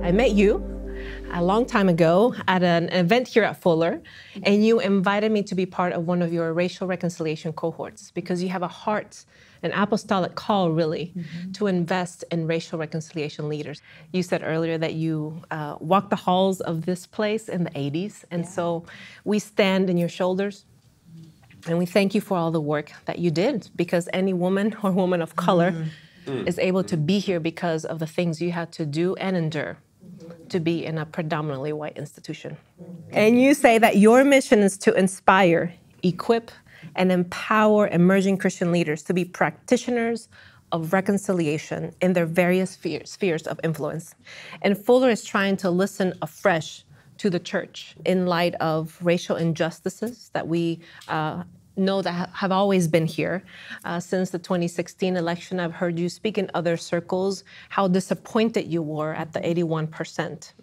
I met you a long time ago at an event here at Fuller, and you invited me to be part of one of your racial reconciliation cohorts because you have a heart, an apostolic call, really, to invest in racial reconciliation leaders. You said earlier that you walked the halls of this place in the 80s, and so we stand in your shoulders. And we thank you for all the work that you did, because any woman or woman of color is able to be here because of the things you had to do and endure to be in a predominantly white institution. And you say that your mission is to inspire, equip, and empower emerging Christian leaders to be practitioners of reconciliation in their various spheres of influence. And Fuller is trying to listen afresh to the church in light of racial injustices that we know that have always been here. Since the 2016 election, I've heard you speak in other circles how disappointed you were at the 81%.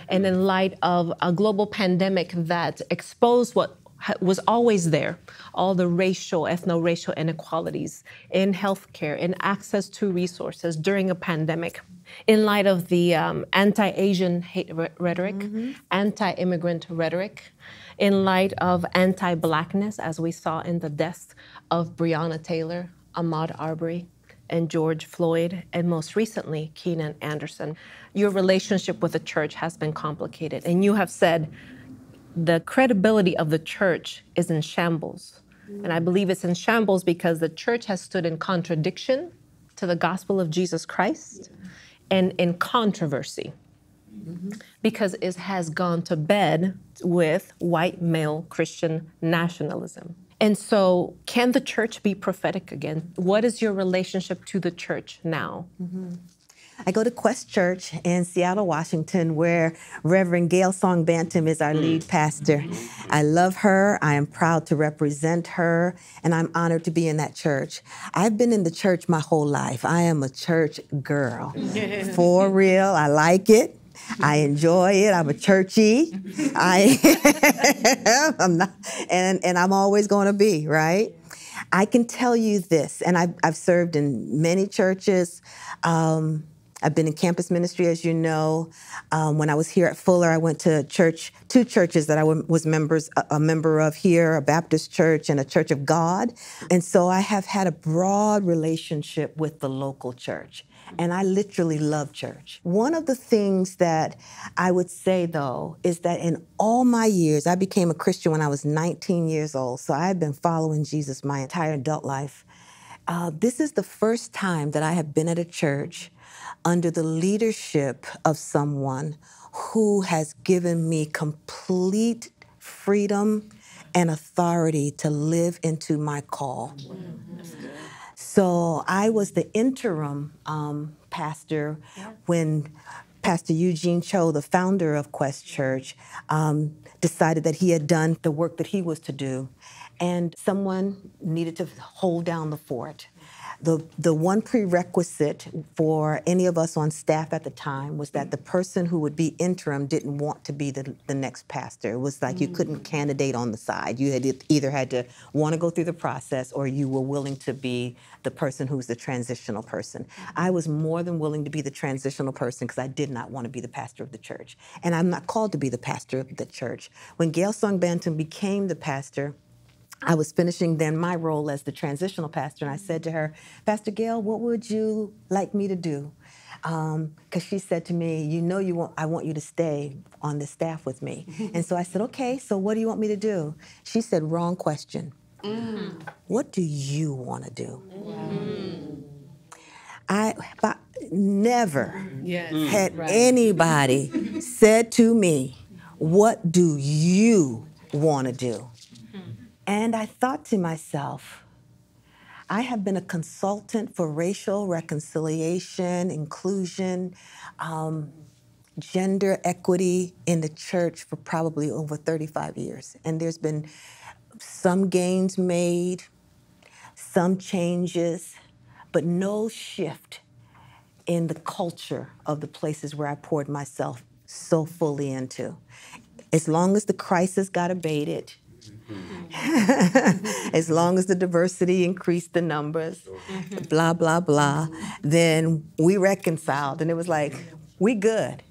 And in light of a global pandemic that exposed what was always there, all the racial, ethno-racial inequalities in healthcare, in access to resources during a pandemic, in light of the anti-Asian hate rhetoric, anti-immigrant rhetoric, in light of anti-Blackness, as we saw in the deaths of Breonna Taylor, Ahmaud Arbery, and George Floyd, and most recently, Keenan Anderson. Your relationship with the church has been complicated, and you have said the credibility of the church is in shambles. And I believe it's in shambles because the church has stood in contradiction to the gospel of Jesus Christ and in controversy because it has gone to bed with white male Christian nationalism. And so can the church be prophetic again? What is your relationship to the church now? I go to Quest Church in Seattle, Washington, where Reverend Gail Song Bantam is our lead pastor. I love her. I am proud to represent her, and I'm honored to be in that church. I've been in the church my whole life. I am a church girl. For real, I like it. I enjoy it. I'm a churchy. I'm not, and I'm always going to be, right? I can tell you this, and I've served in many churches. I've been in campus ministry, as you know. When I was here at Fuller, I went to two churches that I was a member of here, a Baptist church and a Church of God. And so I have had a broad relationship with the local church. And I literally love church. One of the things that I would say, though, is that in all my years, I became a Christian when I was 19 years old. So I've been following Jesus my entire adult life. This is the first time that I have been at a church under the leadership of someone who has given me complete freedom and authority to live into my call. So I was the interim pastor when Pastor Eugene Cho, the founder of Quest Church, decided that he had done the work that he was to do, and someone needed to hold down the fort. The one prerequisite for any of us on staff at the time was that the person who would be interim didn't want to be the next pastor. It was like you couldn't candidate on the side. You had either had to want to go through the process or you were willing to be the person who's the transitional person. I was more than willing to be the transitional person because I did not want to be the pastor of the church. And I'm not called to be the pastor of the church. When Gail Song Bantam became the pastor, I was finishing then my role as the transitional pastor, and I said to her, Pastor Gail, what would you like me to do? Because she said to me, I want you to stay on the staff with me. And so I said, okay, so what do you want me to do? She said, wrong question. What do you want to do? I never had anybody said to me, what do you want to do? And I thought to myself, I have been a consultant for racial reconciliation, inclusion, gender equity in the church for probably over 35 years. And there's been some gains made, some changes, but no shift in the culture of the places where I poured myself so fully into. As long as the crisis got abated, as long as the diversity increased the numbers, blah, blah, blah, then we reconciled. And it was like, we good.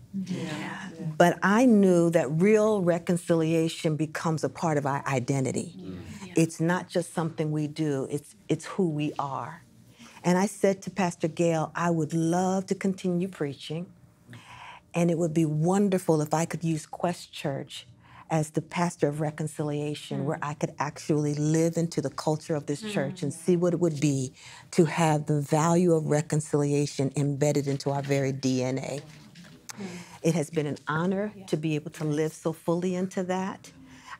But I knew that real reconciliation becomes a part of our identity. It's not just something we do, it's who we are. And I said to Pastor Gail, I would love to continue preaching, and it would be wonderful if I could use Quest Church as the pastor of reconciliation, where I could actually live into the culture of this church and see what it would be to have the value of reconciliation embedded into our very DNA. It has been an honor to be able to live so fully into that.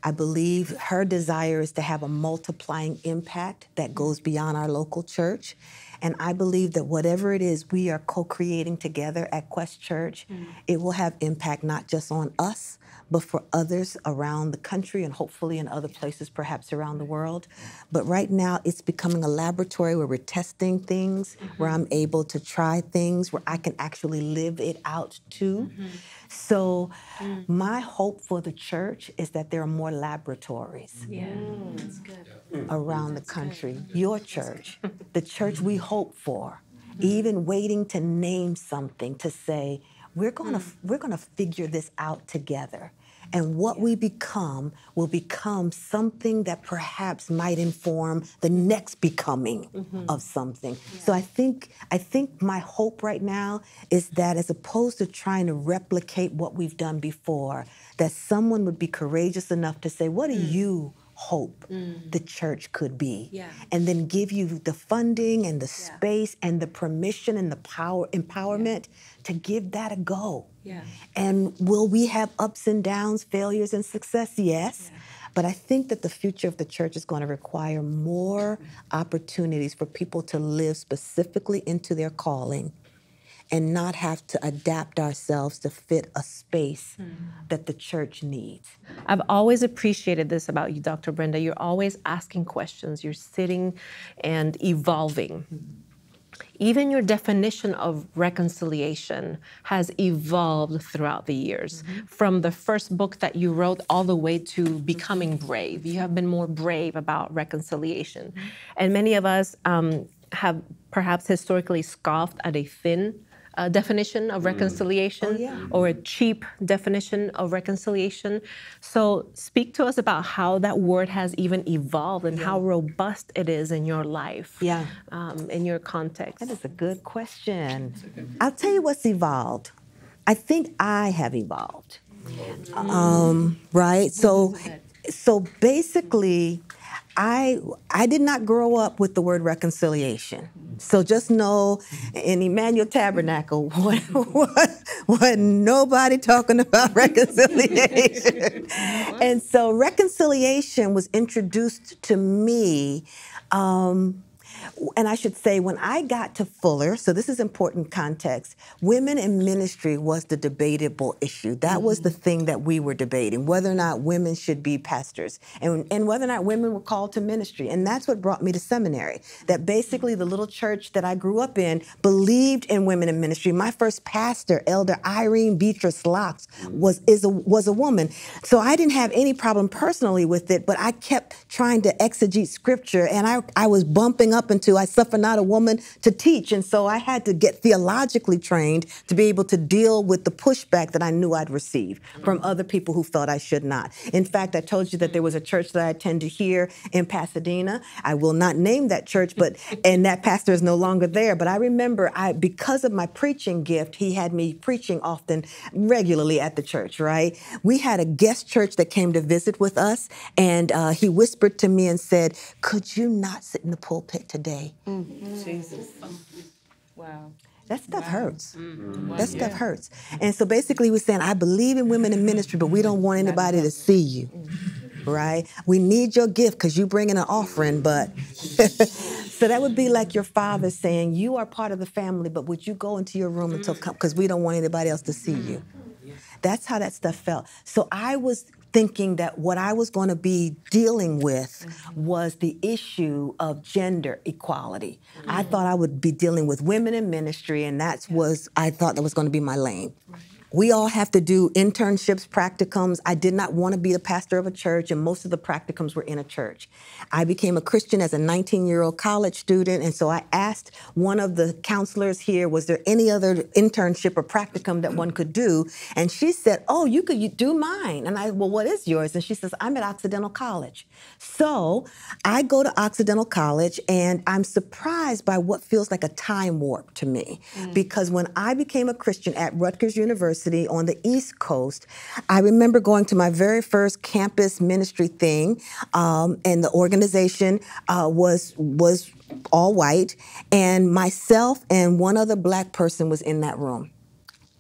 I believe her desire is to have a multiplying impact that goes beyond our local church. And I believe that whatever it is we are co-creating together at Quest Church, it will have impact not just on us, but for others around the country and hopefully in other places, perhaps around the world. But right now, it's becoming a laboratory where we're testing things, where I'm able to try things, where I can actually live it out too. So my hope for the church is that there are more laboratories around the country. Your church, the church we hope for, even waiting to name something to say, we're gonna figure this out together. And what we become will become something that perhaps might inform the next becoming of something. So I think my hope right now is that as opposed to trying to replicate what we've done before, that someone would be courageous enough to say, what do you hope the church could be? And then give you the funding and the space and the permission and the power, empowerment to give that a go. And will we have ups and downs, failures and success? Yes. But I think that the future of the church is going to require more opportunities for people to live specifically into their calling and not have to adapt ourselves to fit a space that the church needs. I've always appreciated this about you, Dr. Brenda. You're always asking questions. You're sitting and evolving. Even your definition of reconciliation has evolved throughout the years. From the first book that you wrote all the way to becoming brave. You have been more brave about reconciliation. And many of us have perhaps historically scoffed at a thin definition of reconciliation or a cheap definition of reconciliation. So speak to us about how that word has even evolved and how robust it is in your life, in your context. That is a good question. I'll tell you what's evolved. I think I have evolved, right? So basically, I did not grow up with the word reconciliation. So just know, in Emmanuel Tabernacle, wasn't nobody talking about reconciliation. And so reconciliation was introduced to me, and I should say, when I got to Fuller, so this is important context, women in ministry was the debatable issue. That was the thing that we were debating, whether or not women should be pastors and whether or not women were called to ministry. And that's what brought me to seminary, that basically the little church that I grew up in believed in women in ministry. My first pastor, Elder Irene Beatrice Locks, was a woman. So I didn't have any problem personally with it, but I kept trying to exegete scripture, and I was bumping up into I suffer not a woman to teach. And so I had to get theologically trained to be able to deal with the pushback that I knew I'd receive from other people who felt I should not. In fact, I told you that there was a church that I attended here in Pasadena. I will not name that church, and that pastor is no longer there. But I remember because of my preaching gift, he had me preaching often, regularly at the church, right? We had a guest church that came to visit with us, and he whispered to me and said, "Could you not sit in the pulpit today?" Jesus. Wow. That stuff hurts. That stuff hurts. And so basically he was saying, I believe in women in ministry, but we don't want anybody to see you, right? We need your gift because you bring in an offering, but... So that would be like your father saying, you are part of the family, but would you go into your room until come, because we don't want anybody else to see you. That's how that stuff felt. So I was thinking that what I was going to be dealing with was the issue of gender equality. I thought I would be dealing with women in ministry, and I thought that was going to be my lane. We all have to do internships, practicums. I did not want to be the pastor of a church, and most of the practicums were in a church. I became a Christian as a 19-year-old college student, and so I asked one of the counselors here, was there any other internship or practicum that one could do? And she said, oh, you do mine. And I, well, what is yours? And she says, I'm at Occidental College. So I go to Occidental College, and I'm surprised by what feels like a time warp to me. Because when I became a Christian at Rutgers University on the East Coast, I remember going to my very first campus ministry thing, and the organization was all white, and myself and one other black person was in that room.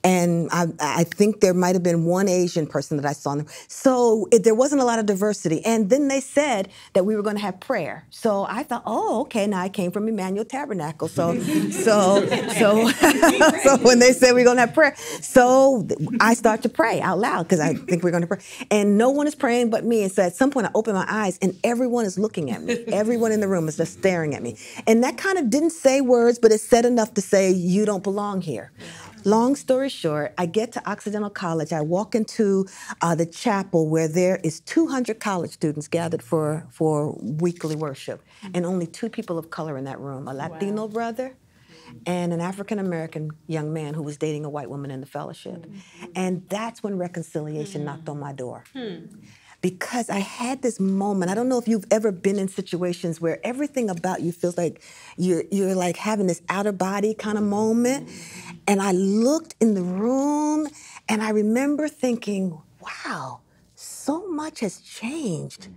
And I think there might have been one Asian person that I saw in them. So there wasn't a lot of diversity. And then they said that we were going to have prayer. So I thought, oh, okay, now I came from Emmanuel Tabernacle. So when they said we're going to have prayer, so I start to pray out loud because I think we're going to pray. And no one is praying but me. And so at some point I open my eyes and everyone is looking at me. Everyone in the room is just staring at me. And that kind of didn't say words, but it said enough to say, you don't belong here. Long story short, I get to Occidental College. I walk into the chapel where there is 200 college students gathered for weekly worship, and only 2 people of color in that room, a Latino brother and an African-American young man who was dating a white woman in the fellowship. And that's when reconciliation knocked on my door. Because I had this moment, I don't know if you've ever been in situations where everything about you feels like you're like having this outer body kind of moment. And I looked in the room and I remember thinking, wow, so much has changed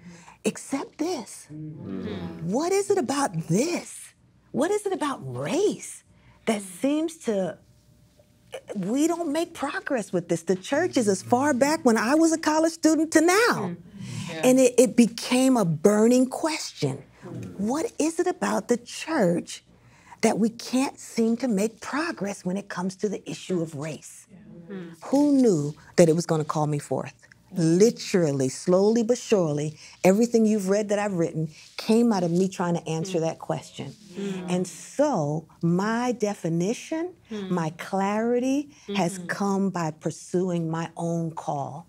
except this. What is it about this? What is it about race that seems to, we don't make progress with this. The church is as far back when I was a college student to now. And it became a burning question. What is it about the church that we can't seem to make progress when it comes to the issue of race? Who knew that it was going to call me forth? Literally, slowly but surely, everything you've read that I've written came out of me trying to answer that question. And so my definition, my clarity has come by pursuing my own call.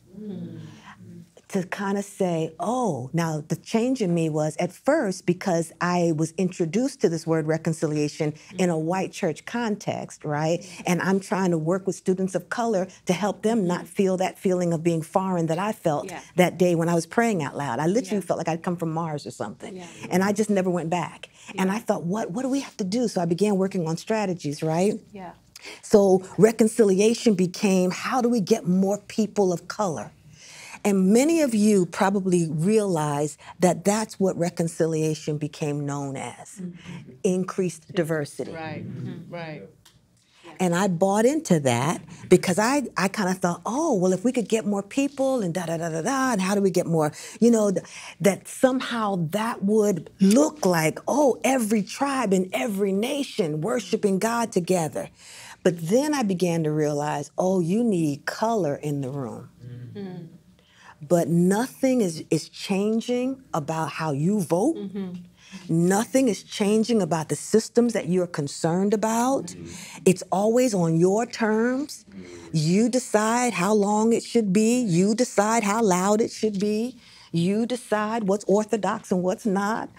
To kind of say, oh, now the change in me was at first because I was introduced to this word reconciliation in a white church context, right? And I'm trying to work with students of color to help them not feel that feeling of being foreign that I felt that day when I was praying out loud. I literally felt like I'd come from Mars or something. And I just never went back. And I thought, what do we have to do? So I began working on strategies, right? So reconciliation became, how do we get more people of color? And many of you probably realize that that's what reconciliation became known as, increased diversity. Right. And I bought into that because I kind of thought, oh, well, if we could get more people and da-da-da-da-da, and how do we get more, you know, that somehow that would look like, oh, every tribe and every nation worshiping God together. But then I began to realize, oh, you need color in the room. But nothing is changing about how you vote. Nothing is changing about the systems that you're concerned about. It's always on your terms. You decide how long it should be. You decide how loud it should be. You decide what's orthodox and what's not.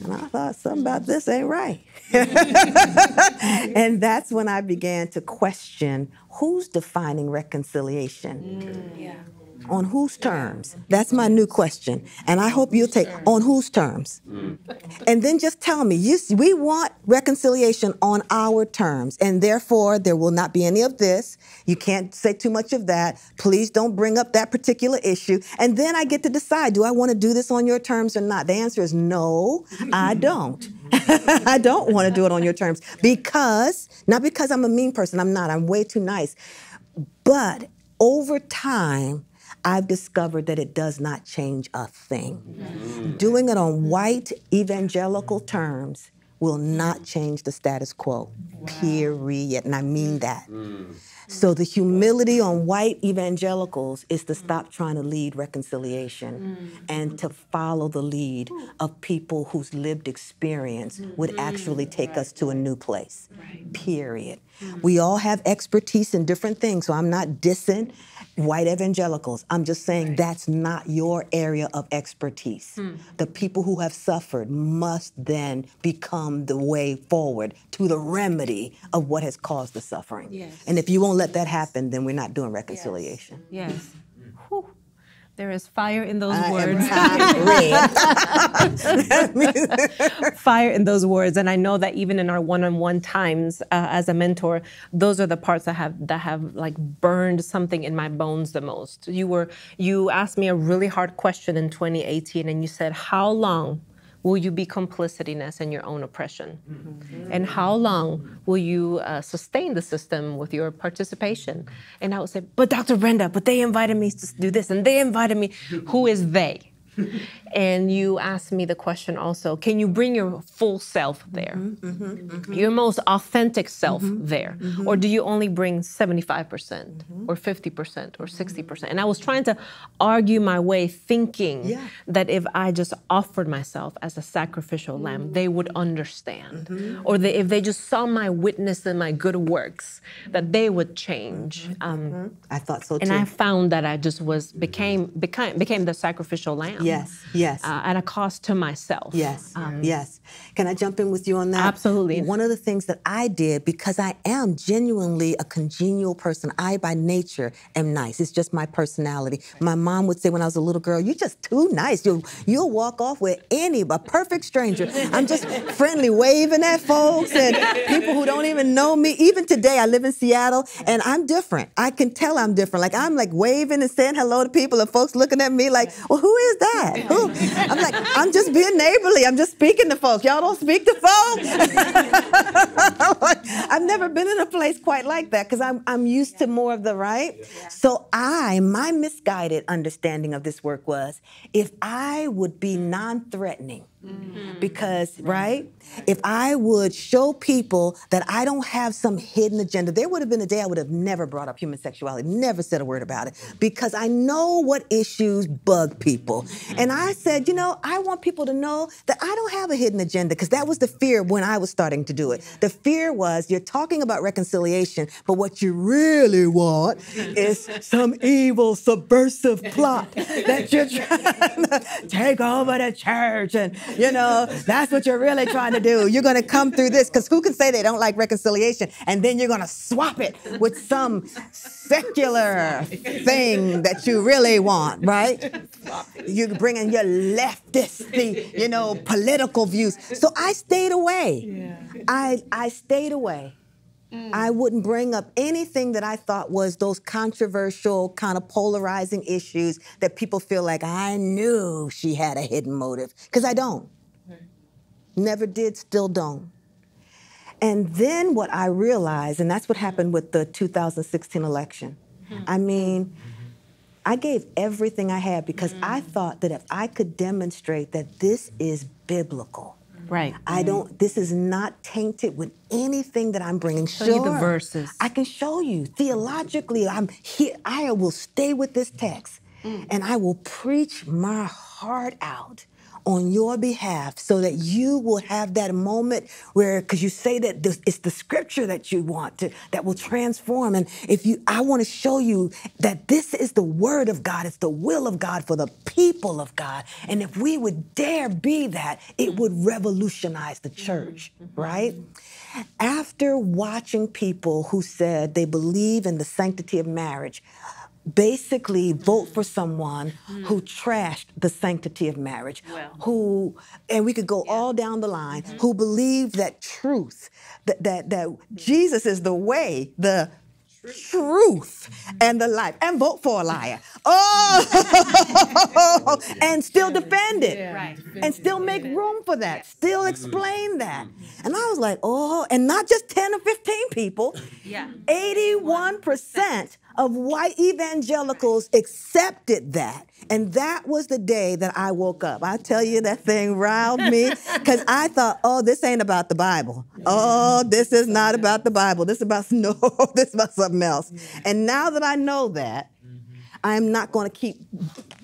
And I thought, something about this ain't right. And that's when I began to question, who's defining reconciliation? On whose terms? That's my new question. And I hope you'll take, on whose terms? And then just tell me, we want reconciliation on our terms, and therefore there will not be any of this. You can't say too much of that. Please don't bring up that particular issue. And then I get to decide, do I want to do this on your terms or not? The answer is no, I don't. I don't want to do it on your terms not because I'm a mean person. I'm not. I'm way too nice. But over time, I've discovered that it does not change a thing. Doing it on white evangelical terms will not change the status quo, period. And I mean that. So the humility on white evangelicals is to stop trying to lead reconciliation and to follow the lead of people whose lived experience would actually take us to a new place, period. We all have expertise in different things, so I'm not dissing white evangelicals. I'm just saying that's not your area of expertise. The people who have suffered must then become the way forward to the remedy of what has caused the suffering. Yes. And if you won't let that happen, then we're not doing reconciliation. Yes. Whew. There is fire in those words. Fire in those words. And I know that even in our one-on-one times as a mentor, those are the parts that have like burned something in my bones the most. You asked me a really hard question in 2018, and you said, how long will you be complicitness in your own oppression? And how long will you sustain the system with your participation? And I would say, but Dr. Brenda, but they invited me to do this, and they invited me. Who is they? And you asked me the question also, can you bring your full self there? Your most authentic self there? Or do you only bring 75% or 50% or 60%? And I was trying to argue my way thinking that if I just offered myself as a sacrificial lamb, they would understand. Or if they just saw my witness and my good works, that they would change. I thought so too. And I found that I just became the sacrificial lamb. Yes, yes. At a cost to myself. Yes, yes. Can I jump in with you on that? Absolutely. One of the things that I did, because I am genuinely a congenial person, I by nature am nice. It's just my personality. My mom would say when I was a little girl, you're just too nice. You'll walk off with a perfect stranger. I'm just friendly, waving at folks and people who don't even know me. Even today, I live in Seattle, and I'm different. I can tell I'm different. Like, I'm like waving and saying hello to people, and folks looking at me like, well, who is that? Who? I'm like, I'm just being neighborly. I'm just speaking to folks. Y'all don't speak to folks? I've never been in a place quite like that because I'm used to more of the right. So my misguided understanding of this work was if I would be non-threatening, because, right? If I would show people that I don't have some hidden agenda, there would have been a day I would have never brought up human sexuality, never said a word about it, because I know what issues bug people. And I said, I want people to know that I don't have a hidden agenda, because that was the fear when I was starting to do it. The fear was you're talking about reconciliation, but what you really want is some evil, subversive plot that you're trying to take over the church, and that's what you're really trying to do. You're going to come through this, because who can say they don't like reconciliation, and then you're going to swap it with some secular thing that you really want, right? You bring in your leftist, political views. So I stayed away. I stayed away. I wouldn't bring up anything that I thought was those controversial, kind of polarizing issues that people feel like I knew she had a hidden motive, because I don't. Never did, still don't. And then what I realized, and that's what happened with the 2016 election. I mean, I gave everything I had because I thought that if I could demonstrate that this is biblical, right? This is not tainted with anything that I'm bringing. Show you the verses. I can show you theologically. I'm here. I will stay with this text, and I will preach my heart out on your behalf, so that you will have that moment where, because you say that it's the scripture that you want to, that will transform. And I want to show you that this is the word of God. It's the will of God for the people of God. And if we would dare be that, it would revolutionize the church, right? After watching people who said they believe in the sanctity of marriage, basically vote for someone who trashed the sanctity of marriage, and we could go all down the line, who believed that truth, that Jesus is the way, the truth, and the life, and vote for a liar. Oh, and still defend it, and still make room for that, still explain that. And I was like, and not just 10 or 15 people, 81% of white evangelicals accepted that. And that was the day that I woke up. I tell you, that thing riled me because I thought, oh, this ain't about the Bible. Oh, this is not about the Bible. This is about, no, this is about something else. And now that I know that, I'm not going to keep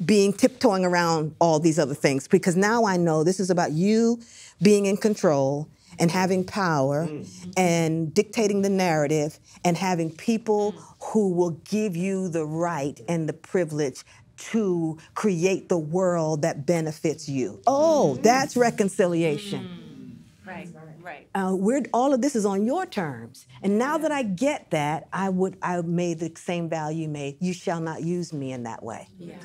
being tiptoeing around all these other things, because now I know this is about you being in control and having power and dictating the narrative and having people who will give you the right and the privilege to create the world that benefits you. Oh, that's reconciliation. Right, right. All of this is on your terms. And now that I get that, I made the same value you made. You shall not use me in that way. Yeah.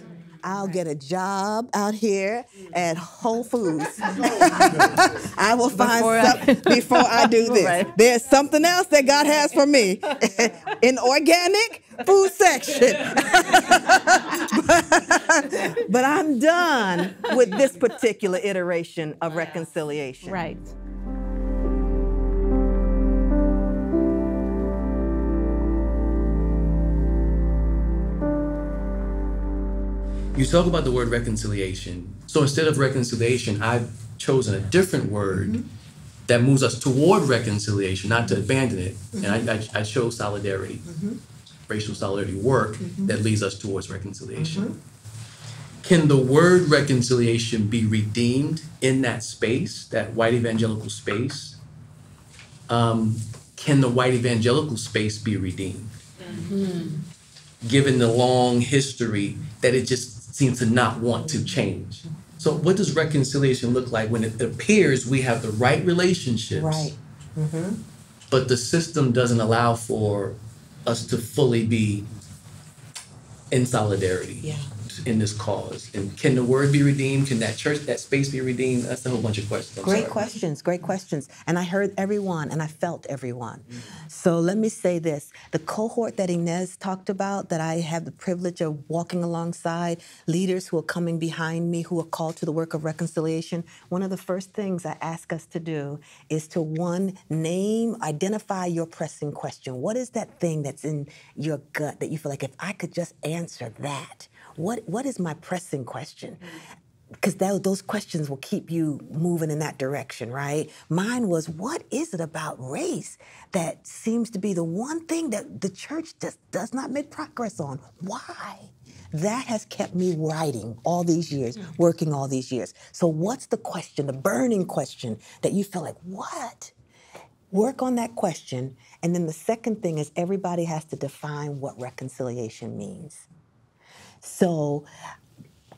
I'll get a job out here at Whole Foods. I will find something before I do this. Right. There's something else that God has for me in organic food section. But I'm done with this particular iteration of reconciliation. Right. You talk about the word reconciliation. So instead of reconciliation, I've chosen a different word that moves us toward reconciliation, not to abandon it. And I chose solidarity, racial solidarity work that leads us towards reconciliation. Can the word reconciliation be redeemed in that space, that white evangelical space? Can the white evangelical space be redeemed? Given the long history that it just seems to not want to change. So what does reconciliation look like when it appears we have the right relationships, Right. but the system doesn't allow for us to fully be in solidarity in this cause? And can the word be redeemed? Can that church, that space be redeemed? That's a whole bunch of questions. Great questions. And I heard everyone and I felt everyone. So let me say this. The cohort that Inez talked about, that I have the privilege of walking alongside, leaders who are coming behind me, who are called to the work of reconciliation, one of the first things I ask us to do is to, one, identify your pressing question. What is that thing that's in your gut that you feel like, if I could just answer that, what is my pressing question? Because those questions will keep you moving in that direction, right? Mine was, what is it about race that seems to be the one thing that the church just does not make progress on? Why? That has kept me writing all these years, working all these years. So what's the question, the burning question that you feel like, what? Work on that question. And then the second thing is, everybody has to define what reconciliation means. So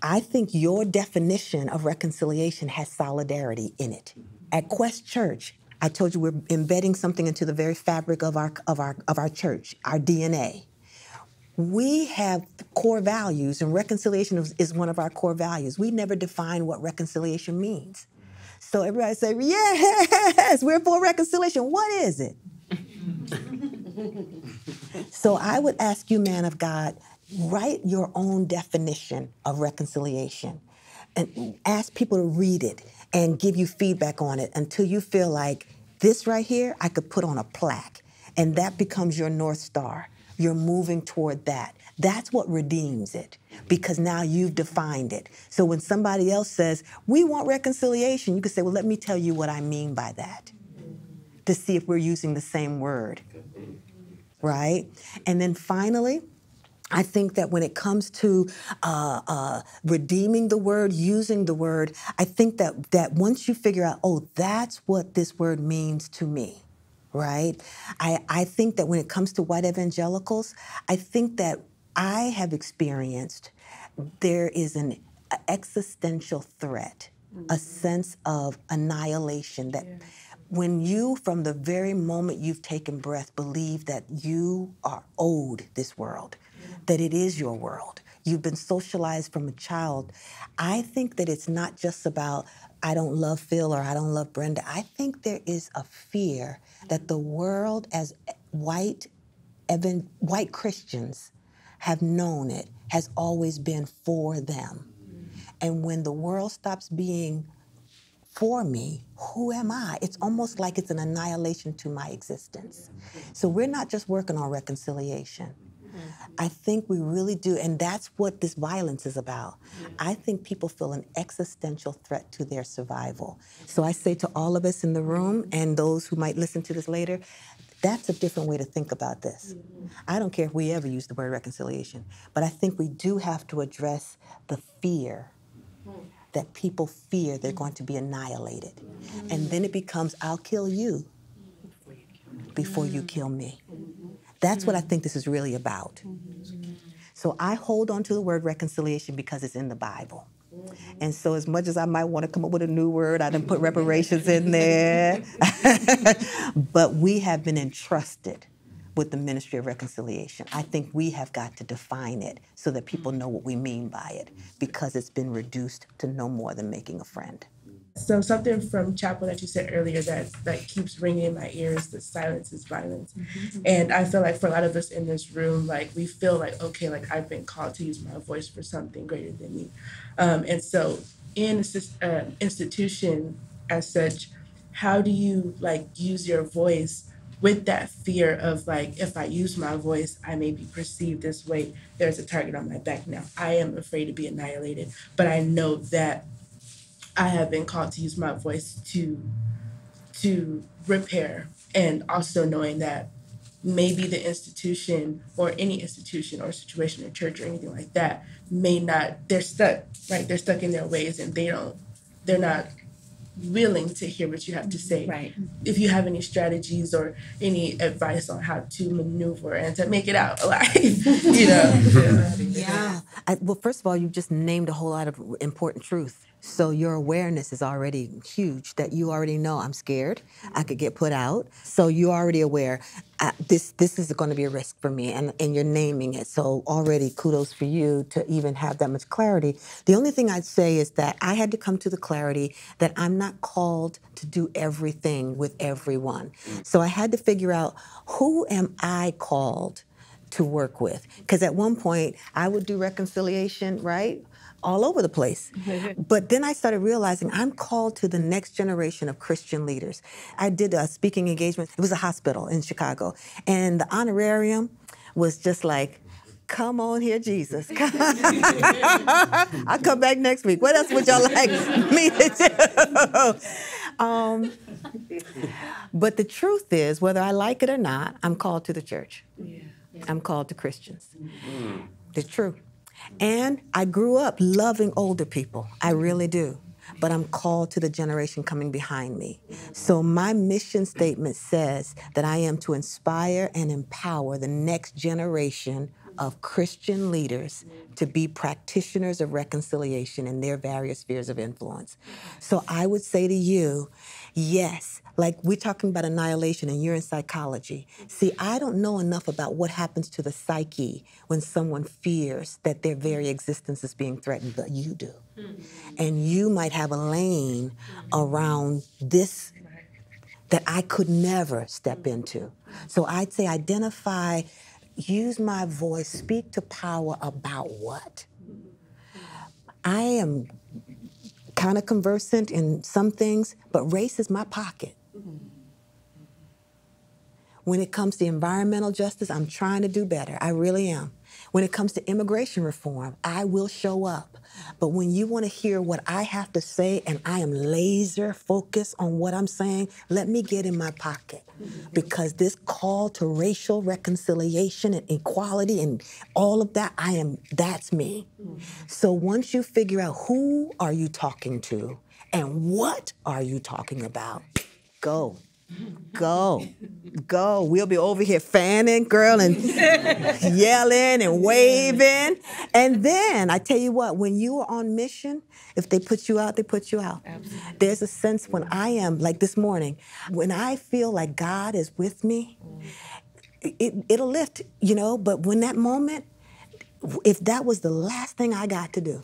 I think your definition of reconciliation has solidarity in it. At Quest Church, I told you we're embedding something into the very fabric of our church, our DNA. We have core values, and reconciliation is one of our core values. We never define what reconciliation means. So everybody say, yes, we're for reconciliation. What is it? So I would ask you, man of God, write your own definition of reconciliation and ask people to read it and give you feedback on it until you feel like, this right here, I could put on a plaque, and that becomes your North Star. You're moving toward that. That's what redeems it, because now you've defined it. So when somebody else says, we want reconciliation, you can say, well, let me tell you what I mean by that, to see if we're using the same word, right? And then finally, I think that when it comes to redeeming the word, using the word, I think that once you figure out, oh, that's what this word means to me, right? I think that when it comes to white evangelicals, I think that I have experienced there is an existential threat, a sense of annihilation that when you, from the very moment you've taken breath, believe that you are owed this world, that it is your world. You've been socialized from a child. I think that it's not just about, I don't love Phil or I don't love Brenda. I think there is a fear that the world, as white Christians have known it, has always been for them. And when the world stops being for me, who am I? It's almost like it's an annihilation to my existence. So we're not just working on reconciliation. I think we really do, and that's what this violence is about. I think people feel an existential threat to their survival. So I say to all of us in the room and those who might listen to this later, that's a different way to think about this. I don't care if we ever use the word reconciliation, but I think we do have to address the fear that people fear they're going to be annihilated. And then it becomes, I'll kill you before you kill me. That's what I think this is really about. So I hold on to the word reconciliation because it's in the Bible. And so as much as I might want to come up with a new word, I didn't put reparations in there. But we have been entrusted with the ministry of reconciliation. I think we have got to define it so that people know what we mean by it, because it's been reduced to no more than making a friend. So something from chapel that you said earlier that keeps ringing in my ears, that silence is violence. And I feel like for a lot of us in this room, like we feel like, okay, like I've been called to use my voice for something greater than me. And so in an institution as such, how do you like use your voice with that fear of like, if I use my voice, I may be perceived this way. There's a target on my back now. I am afraid to be annihilated, but I know that I have been called to use my voice to repair, and also knowing that maybe the institution or any institution or situation or church or anything like that may not, they're stuck, right? They're stuck in their ways and they're not willing to hear what you have to say. Right. If you have any strategies or any advice on how to maneuver and to make it out alive, you know? Yeah. Well, first of all, you just named a whole lot of important truth. So your awareness is already huge, that you already know I'm scared, I could get put out. So you're already aware, this is going to be a risk for me, and you're naming it. So already kudos for you to even have that much clarity. The only thing I'd say is that I had to come to the clarity that I'm not called to do everything with everyone. So I had to figure out, who am I called to work with? Because at one point, I would do reconciliation, right? All over the place. But then I started realizing I'm called to the next generation of Christian leaders. I did a speaking engagement. It was a hospital in Chicago. And the honorarium was just like, come on here, Jesus. I'll come back next week. What else would y'all like me to do? But the truth is, whether I like it or not, I'm called to the church. I'm called to Christians. It's true. And I grew up loving older people. I really do. But I'm called to the generation coming behind me. So my mission statement says that I am to inspire and empower the next generation of Christian leaders to be practitioners of reconciliation in their various spheres of influence. So I would say to you, yes, like we're talking about annihilation and you're in psychology. See, I don't know enough about what happens to the psyche when someone fears that their very existence is being threatened, but you do. And you might have a lane around this that I could never step into. So I'd say identify, use my voice, speak to power about what? I am kind of conversant in some things, but race is my pocket. When it comes to environmental justice, I'm trying to do better. I really am. When it comes to immigration reform, I will show up. But when you want to hear what I have to say and I am laser focused on what I'm saying, let me get in my pocket. Because this call to racial reconciliation and equality and all of that, that's me. So once you figure out who are you talking to and what are you talking about, go. Go. We'll be over here fanning, girl, and yelling and waving. And then, I tell you what, when you are on mission, if they put you out, they put you out. Absolutely. There's a sense when I am, like this morning, when I feel like God is with me, it'll lift, you know, but when that moment, if that was the last thing I got to do,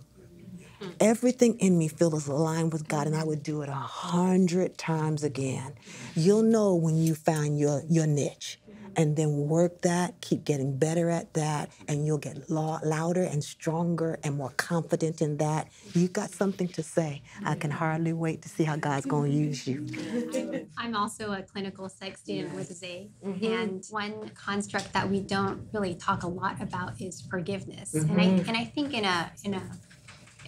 everything in me feels aligned with God, and I would do it 100 times again. You'll know when you find your niche. and then work that, keep getting better at that, and you'll get louder and stronger and more confident in that. You got something to say. I can hardly wait to see how God's going to use you. I'm also a clinical psych student with Zay, and one construct that we don't really talk a lot about is forgiveness. And I think in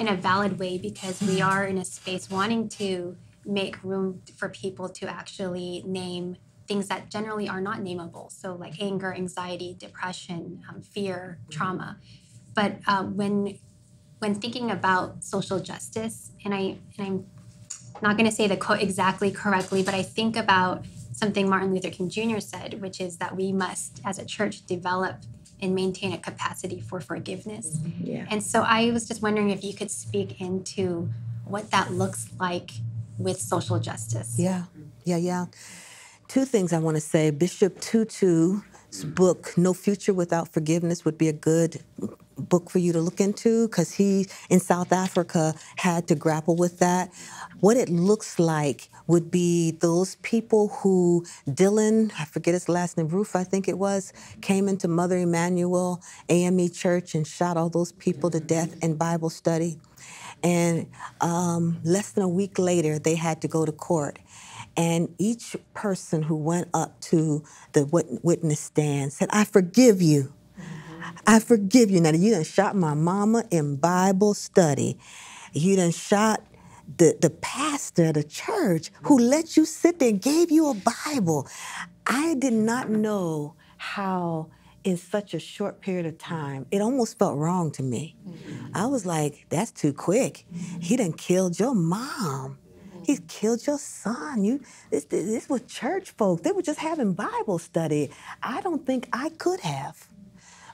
a valid way, because we are in a space wanting to make room for people to actually name things that generally are not nameable. So like anger, anxiety, depression, fear, trauma. But when thinking about social justice, and I'm not going to say the quote exactly correctly, but I think about something Martin Luther King Jr. said, which is that we must, as a church, develop and maintain a capacity for forgiveness. Yeah. And so I was just wondering if you could speak into what that looks like with social justice. Yeah. Two things I want to say. Bishop Tutu's book, No Future Without Forgiveness, would be a good book for you to look into, because he, in South Africa, had to grapple with that. What it looks like would be those people who Dylan, I forget his last name, Roof, I think it was, came into Mother Emanuel AME Church and shot all those people to death in Bible study. And less than a week later, they had to go to court. And each person who went up to the witness stand said, I forgive you. I forgive you. Now, you done shot my mama in Bible study. You done shot the pastor of the church who let you sit there and gave you a Bible. I did not know how in such a short period of time, it almost felt wrong to me. I was like, that's too quick. He done killed your mom. He killed your son. This was church folk. They were just having Bible study. I don't think I could have.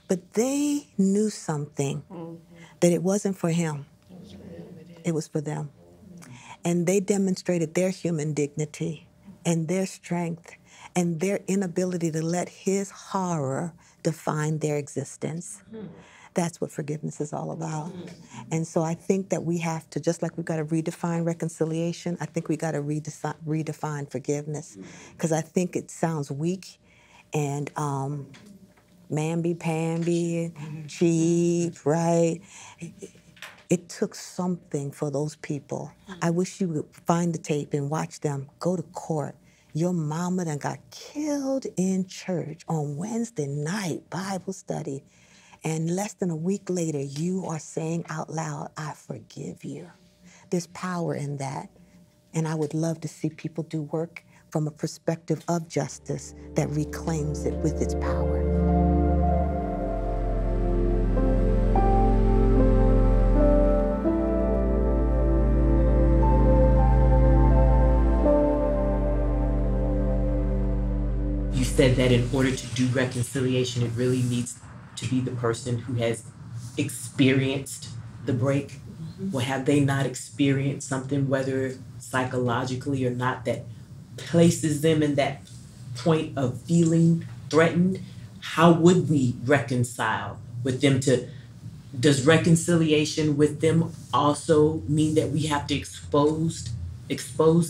But they knew something, that it wasn't for him. It was for them. And they demonstrated their human dignity and their strength and their inability to let his horror define their existence. That's what forgiveness is all about. And so I think that we have to, just like we've got to redefine reconciliation, I think we got to redefine forgiveness. Because I think it sounds weak and mamby-pamby, cheap, right? It took something for those people. I wish you would find the tape and watch them go to court. Your mama done got killed in church on Wednesday night, Bible study. And less than a week later, you are saying out loud, I forgive you. There's power in that. And I would love to see people do work from a perspective of justice that reclaims it with its power. You said that in order to do reconciliation, it really needs to be the person who has experienced the break. Well, have they not experienced something, whether psychologically or not, that places them in that point of feeling threatened? How would we reconcile with them? Does reconciliation with them also mean that we have to expose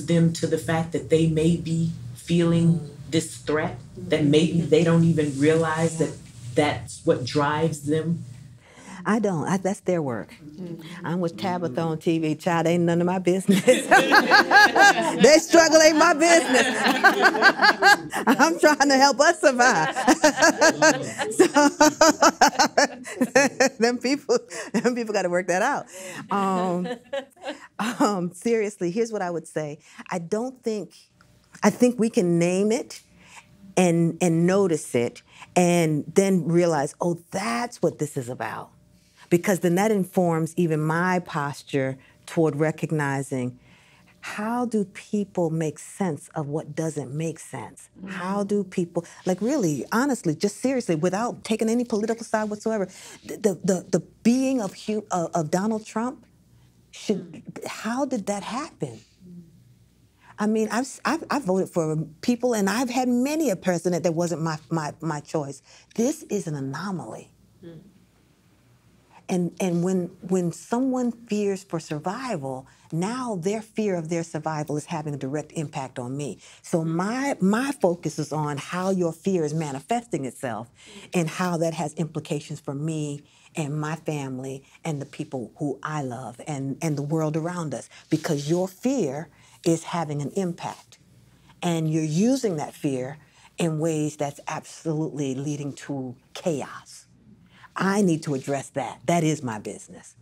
them to the fact that they may be feeling this threat, that maybe they don't even realize that that's what drives them? I don't. That's their work. I'm with Tabitha on TV. Child, ain't none of my business. They struggle ain't my business. I'm trying to help us survive. So, them people got to work that out. Seriously, here's what I would say. I think we can name it and notice it and then realize, oh, that's what this is about. Because then that informs even my posture toward recognizing, how do people make sense of what doesn't make sense? How do people, like really, honestly, just seriously, without taking any political side whatsoever, the being of Donald Trump, how did that happen? I mean, I've voted for people, and I've had many a president that wasn't my choice. This is an anomaly. And when someone fears for survival, now their fear of their survival is having a direct impact on me. So my focus is on how your fear is manifesting itself and how that has implications for me and my family and the people who I love and the world around us. Because your fear is having an impact. And you're using that fear in ways that's absolutely leading to chaos. I need to address that. That is my business.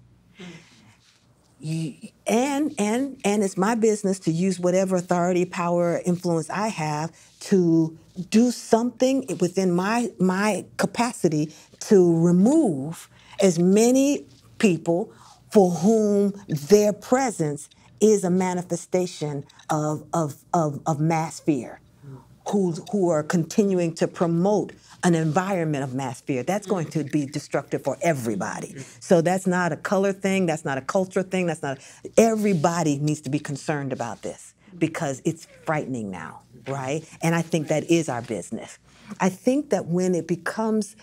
And it's my business to use whatever authority, power, influence I have to do something within my capacity to remove as many people for whom their presence is a manifestation of mass fear, who are continuing to promote an environment of mass fear. That's going to be destructive for everybody. So that's not a color thing, that's not a culture thing, everybody needs to be concerned about this because it's frightening now, right? And I think that is our business. I think that when it becomes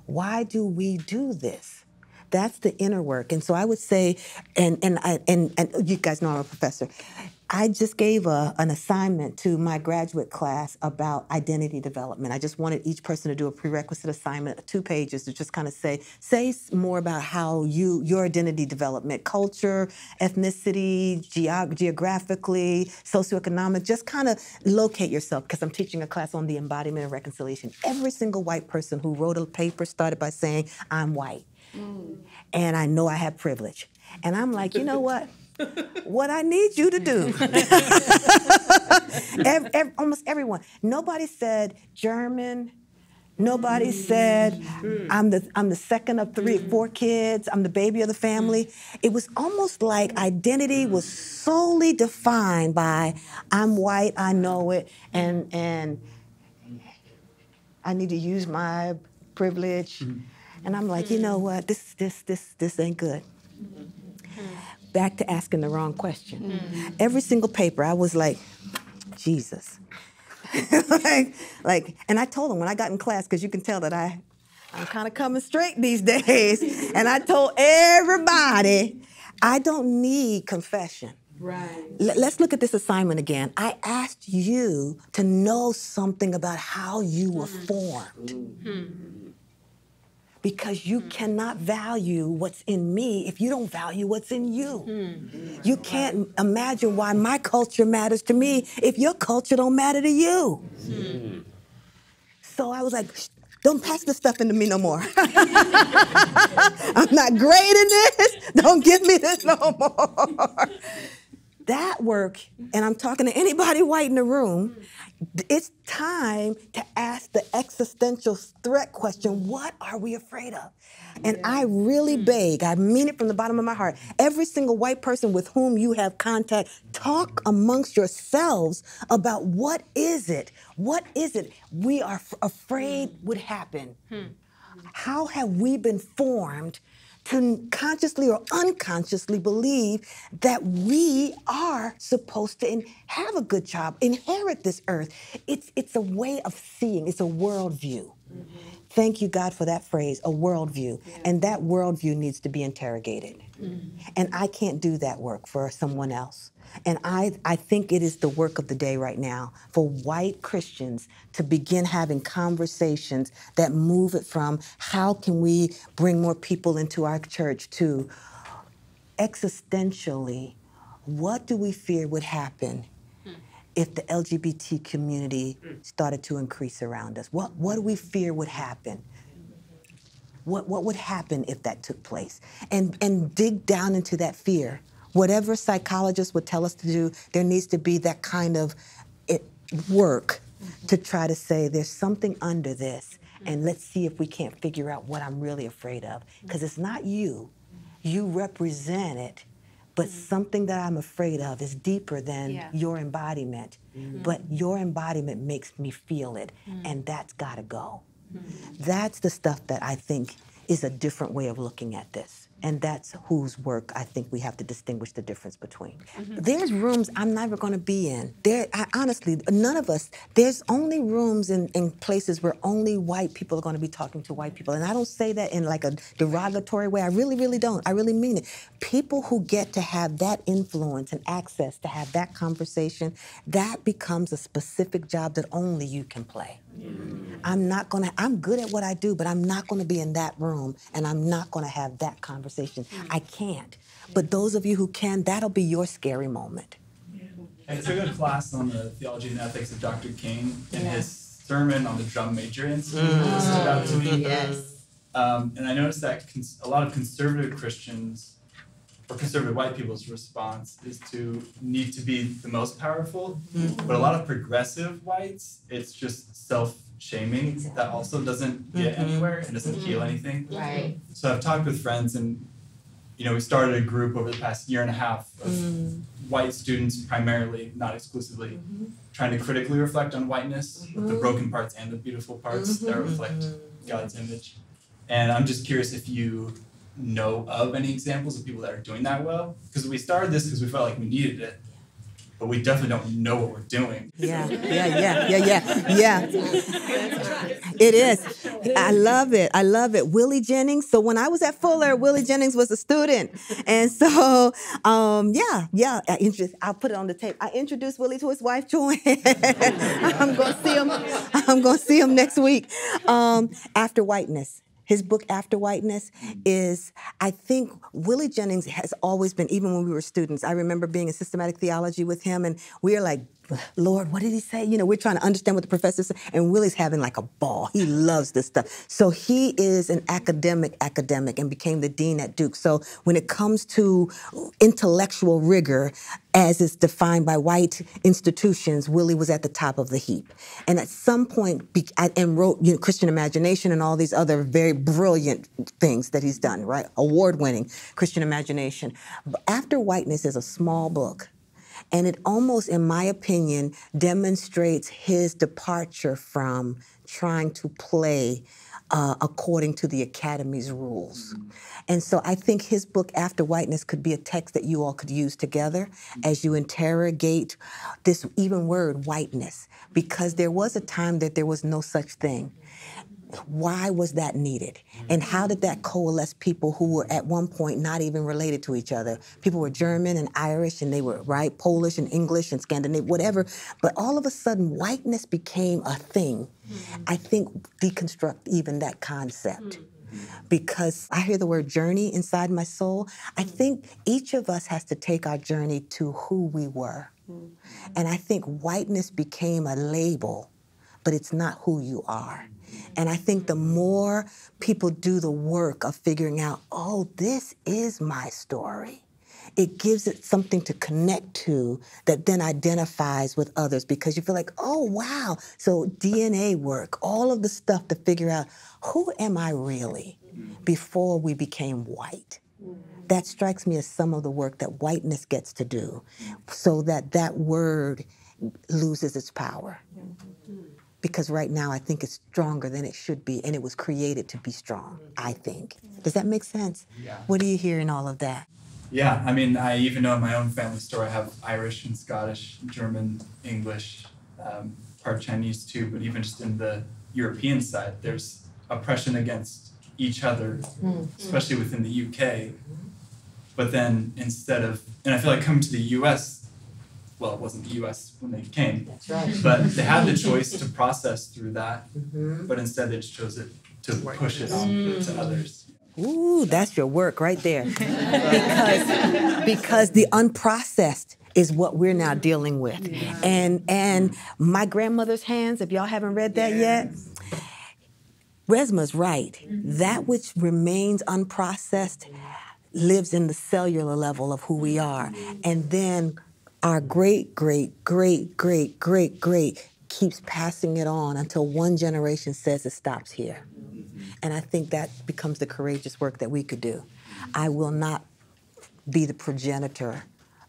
why do we do this? That's the inner work. And so I would say, and you guys know I'm a professor, I just gave an assignment to my graduate class about identity development. I just wanted each person to do a prerequisite assignment, 2 pages, to just kind of say more about how your identity development, culture, ethnicity, geographically, socioeconomic, just kind of locate yourself, because I'm teaching a class on the embodiment of reconciliation. Every single white person who wrote a paper started by saying, I'm white. And I know I have privilege. And I'm like, you know what? What I need you to do, almost everyone. Nobody said German. Nobody said I'm the second of 4 kids. I'm the baby of the family. It was almost like identity was solely defined by I'm white. I know it, and I need to use my privilege. And I'm like, you know what? This ain't good. Back to asking the wrong question. Every single paper, I was like, Jesus. And I told them when I got in class, because you can tell that I'm kind of coming straight these days, and I told everybody, I don't need confession. Right. Let's look at this assignment again. I asked you to know something about how you were formed. Because you cannot value what's in me if you don't value what's in you. You can't imagine why my culture matters to me if your culture don't matter to you. So I was like, don't pass this stuff into me no more. I'm not great in this. Don't give me this no more. That work, and I'm talking to anybody white in the room, it's time to ask the existential threat question, what are we afraid of? And I really beg, I mean it from the bottom of my heart, every single white person with whom you have contact, talk amongst yourselves about what is it we are afraid would happen? How have we been formed to consciously or unconsciously believe that we are supposed to have a good job, inherit this earth? It's a way of seeing, it's a worldview. Thank you, God, for that phrase, a worldview. And that worldview needs to be interrogated. And I can't do that work for someone else. And I think it is the work of the day right now for white Christians to begin having conversations that move it from how can we bring more people into our church to existentially, what do we fear would happen if the LGBT community started to increase around us? What do we fear would happen? What would happen if that took place? And dig down into that fear. Whatever psychologists would tell us to do, there needs to be that kind of work to try to say there's something under this, and let's see if we can't figure out what I'm really afraid of. Because it's not you. You represent it, but something that I'm afraid of is deeper than your embodiment. But your embodiment makes me feel it, and that's got to go. That's the stuff that I think is a different way of looking at this. And that's whose work I think we have to distinguish the difference between. There's rooms I'm never going to be in. Honestly, none of us, there's only rooms in places where only white people are going to be talking to white people. And I don't say that in like a derogatory way. I really, really don't. I really mean it. People who get to have that influence and access to have that conversation, that becomes a specific job that only you can play. I'm good at what I do, but I'm not going to be in that room, and I'm not going to have that conversation. I can't. But those of you who can, that'll be your scary moment. I took a class on the theology and ethics of Dr. King, and his sermon on the drum major incident stood out to me. And I noticed that a lot of conservative Christians, or conservative white people's response, is to need to be the most powerful. But a lot of progressive whites, it's just self-shaming that also doesn't get anywhere and doesn't heal anything. Right. So I've talked with friends, and we started a group over the past year and a half of white students, primarily, not exclusively, trying to critically reflect on whiteness, the broken parts and the beautiful parts that reflect God's image. And I'm just curious if you know of any examples of people that are doing that well? Because we started this because we felt like we needed it, but we definitely don't know what we're doing. Yeah. It is. I love it. Willie Jennings. So when I was at Fuller, Willie Jennings was a student. And so, I'll put it on the tape. I introduced Willie to his wife, Joanne. I'm going to see him next week. After Whiteness. His book, After Whiteness, is, I think, Willie Jennings has always been, even when we were students, I remember being in systematic theology with him, and we were like, Lord, what did he say? We're trying to understand what the professor said, and Willie's having like a ball. He loves this stuff. So he is an academic and became the dean at Duke. So when it comes to intellectual rigor, as is defined by white institutions, Willie was at the top of the heap. And at some point, and wrote Christian Imagination and all these other very brilliant things that he's done, right? Award-winning Christian Imagination. But After Whiteness is a small book. And it almost, in my opinion, demonstrates his departure from trying to play according to the Academy's rules. And so I think his book, After Whiteness, could be a text that you all could use together as you interrogate this even word, whiteness, because there was a time that there was no such thing. Why was that needed? And how did that coalesce people who were at one point not even related to each other? People were German and Irish, and they were, Polish and English and Scandinavian, whatever. But all of a sudden, whiteness became a thing. I think deconstruct even that concept. Because I hear the word journey inside my soul. I think each of us has to take our journey to who we were. And I think whiteness became a label, but it's not who you are. And I think the more people do the work of figuring out, oh, this is my story, it gives it something to connect to that then identifies with others, because you feel like, oh, wow. So DNA work, all of the stuff to figure out, who am I really before we became white? That strikes me as some of the work that whiteness gets to do, so that that word loses its power. Because right now I think it's stronger than it should be, and it was created to be strong, I think. Does that make sense? Yeah. What do you hear in all of that? Yeah, I mean, I even know in my own family story, I have Irish and Scottish, German, English, part Chinese too, but even just in the European side, there's oppression against each other, especially within the UK. But then instead of, and I feel like coming to the US, well, it wasn't the US when they came, That's right. but they had the choice to process through that, but instead they just chose it to push it on to others. Ooh, that's your work right there. because the unprocessed is what we're now dealing with. And My Grandmother's Hands, if y'all haven't read that yet, Resma's right. That which remains unprocessed lives in the cellular level of who we are. And then our great keeps passing it on until one generation says it stops here. And I think that becomes the courageous work that we could do. I will not be the progenitor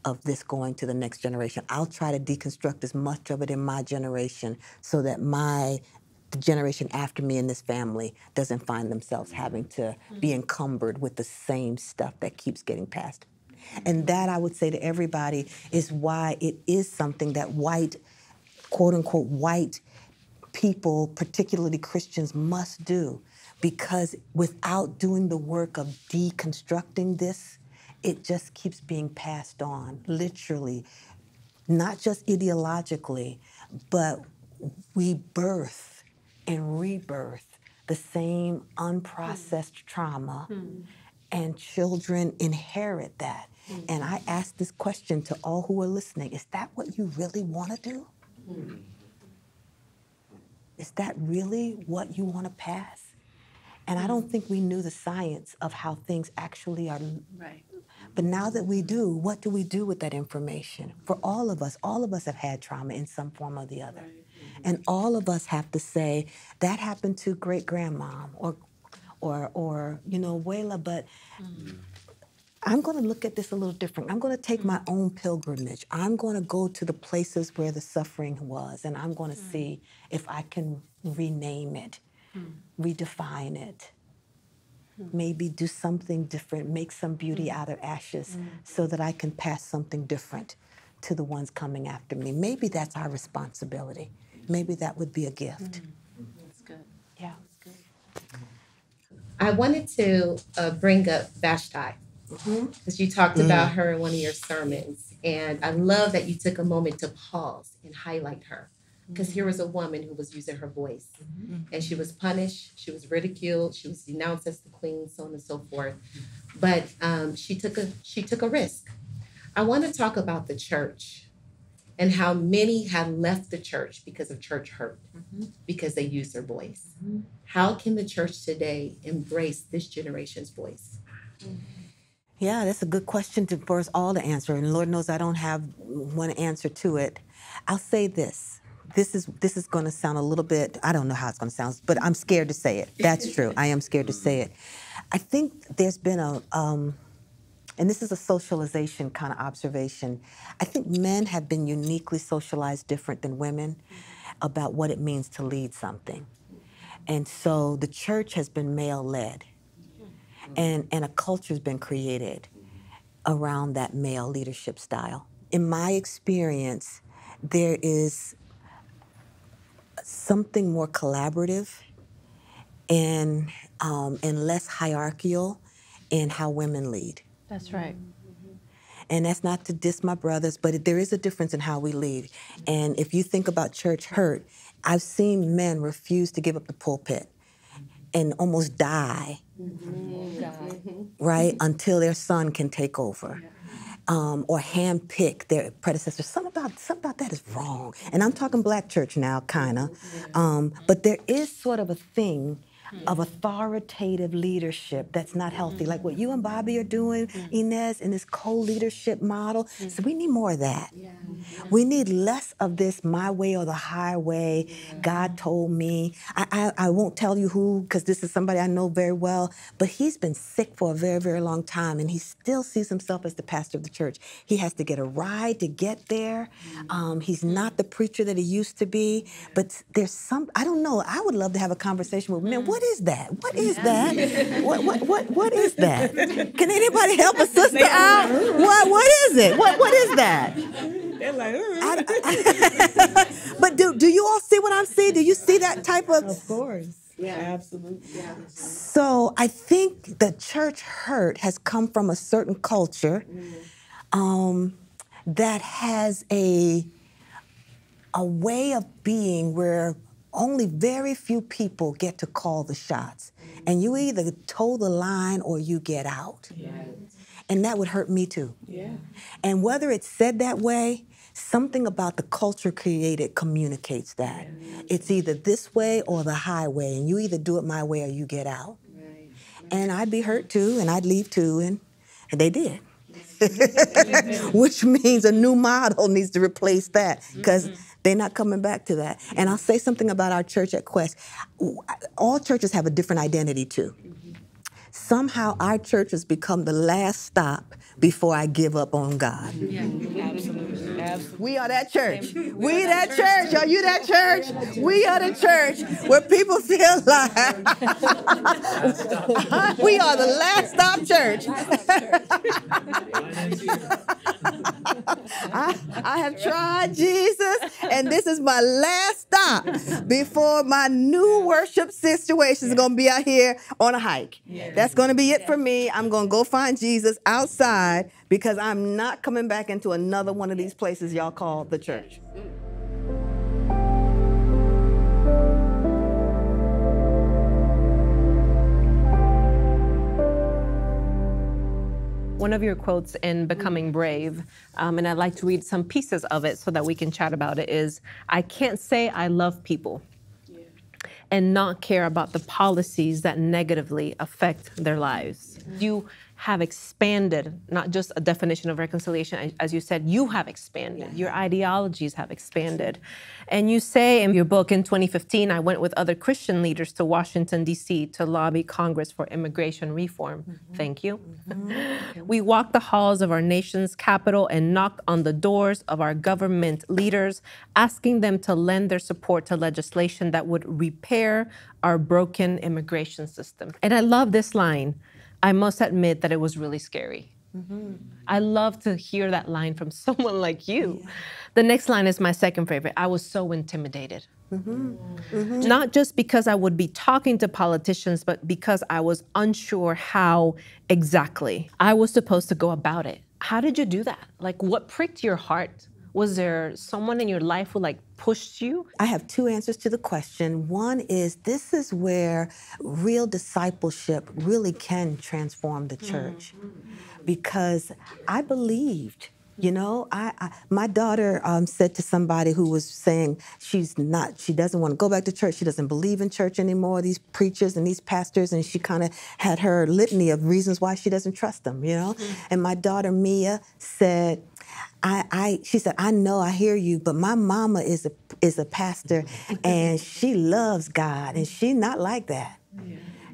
of this going to the next generation. I'll try to deconstruct as much of it in my generation so that my the generation after me in this family doesn't find themselves having to be encumbered with the same stuff that keeps getting passed. And that, I would say to everybody, is why it is something that white, quote unquote, white people, particularly Christians, must do. Because without doing the work of deconstructing this, it just keeps being passed on, literally, not just ideologically, but we birth and rebirth the same unprocessed trauma, and children inherit that. And I ask this question to all who are listening, is that what you really want to do? Is that really what you want to pass? And I don't think we knew the science of how things actually are. Right. But now that we do, what do we do with that information? For all of us have had trauma in some form or the other. And all of us have to say, that happened to great-grandmom or you know, Wayla, but I'm going to look at this a little different. I'm going to take my own pilgrimage. I'm going to go to the places where the suffering was, and I'm going to see if I can rename it, redefine it, maybe do something different, make some beauty out of ashes so that I can pass something different to the ones coming after me. Maybe that's our responsibility. Maybe that would be a gift. That's good. Yeah. I wanted to bring up Vashti, because you talked about her in one of your sermons. And I love that you took a moment to pause and highlight her. Because here was a woman who was using her voice. And she was punished, she was ridiculed, she was denounced as the queen, so on and so forth. But she took a risk. I want to talk about the church and how many have left the church because of church hurt, because they used their voice. How can the church today embrace this generation's voice? Yeah, that's a good question for us all to answer. And Lord knows I don't have one answer to it. I'll say this. This is going to sound a little bit, I don't know how it's going to sound, but I'm scared to say it. That's true. I am scared to say it. I think there's been and this is a socialization kind of observation. I think men have been uniquely socialized different than women about what it means to lead something. And so the church has been male-led, and a culture's been created around that male leadership style. In my experience, there is something more collaborative and less hierarchical in how women lead. That's right. And that's not to diss my brothers, but there is a difference in how we lead. And if you think about church hurt, I've seen men refuse to give up the pulpit and almost die, right, until their son can take over. Or handpick their predecessors. Something about that is wrong. And I'm talking black church now, kind of. But there is sort of a thing of authoritative leadership that's not healthy. Like what you and Bobby are doing, Inez, in this co-leadership model. So we need more of that. We need less of this my way or the highway, God told me. I won't tell you who, because this is somebody I know very well, but he's been sick for a very, very long time, and he still sees himself as the pastor of the church. He has to get a ride to get there. He's not the preacher that he used to be, but there's some, I don't know, I would love to have a conversation with men. What is that? What is that? What is that? Can anybody help a sister out? What is it? What is that? They're like, But do you all see what I'm seeing? Do you see that type of? Of course. Yeah, absolutely. Yeah. So I think the church hurt has come from a certain culture that has a way of being where only very few people get to call the shots. And you either toe the line or you get out. Yeah. And that would hurt me too. Yeah. And whether it's said that way, something about the culture created communicates that. Yeah. It's either this way or the highway, and you either do it my way or you get out. Right. And I'd be hurt too, and I'd leave too, and they did. Which means a new model needs to replace that, because they're not coming back to that. And I'll say something about our church at Quest. All churches have a different identity too. Somehow our church has become the last stop before I give up on God. Yeah, absolutely. We are that church. We that church. Are you that church? We are the church where people feel like we are the last stop church. I have tried Jesus, and this is my last stop before my new worship situation is going to be out here on a hike. That's going to be it for me. I'm going to go find Jesus outside because I'm not coming back into another one of these places y'all call the church. One of your quotes in Becoming Brave, and I'd like to read some pieces of it so that we can chat about it, is, I can't say I love people and not care about the policies that negatively affect their lives. You have expanded, not just a definition of reconciliation, as you said, you have expanded, your ideologies have expanded. And you say in your book in 2015, I went with other Christian leaders to Washington, D.C. to lobby Congress for immigration reform. Thank you. We walked the halls of our nation's capital and knocked on the doors of our government leaders, asking them to lend their support to legislation that would repair our broken immigration system. And I love this line. I must admit that it was really scary. I love to hear that line from someone like you. The next line is my second favorite. I was so intimidated. Not just because I would be talking to politicians, but because I was unsure how exactly I was supposed to go about it. How did you do that? Like, what pricked your heart? Was there someone in your life who pushed you? I have two answers to the question. One is, this is where real discipleship really can transform the church. Because I believed, my daughter said to somebody who was saying she doesn't want to go back to church. She doesn't believe in church anymore, these preachers and these pastors. And she kind of had her litany of reasons why she doesn't trust them, And my daughter, Mia, said, she said, I know, I hear you, but my mama is a pastor and she loves God and she's not like that.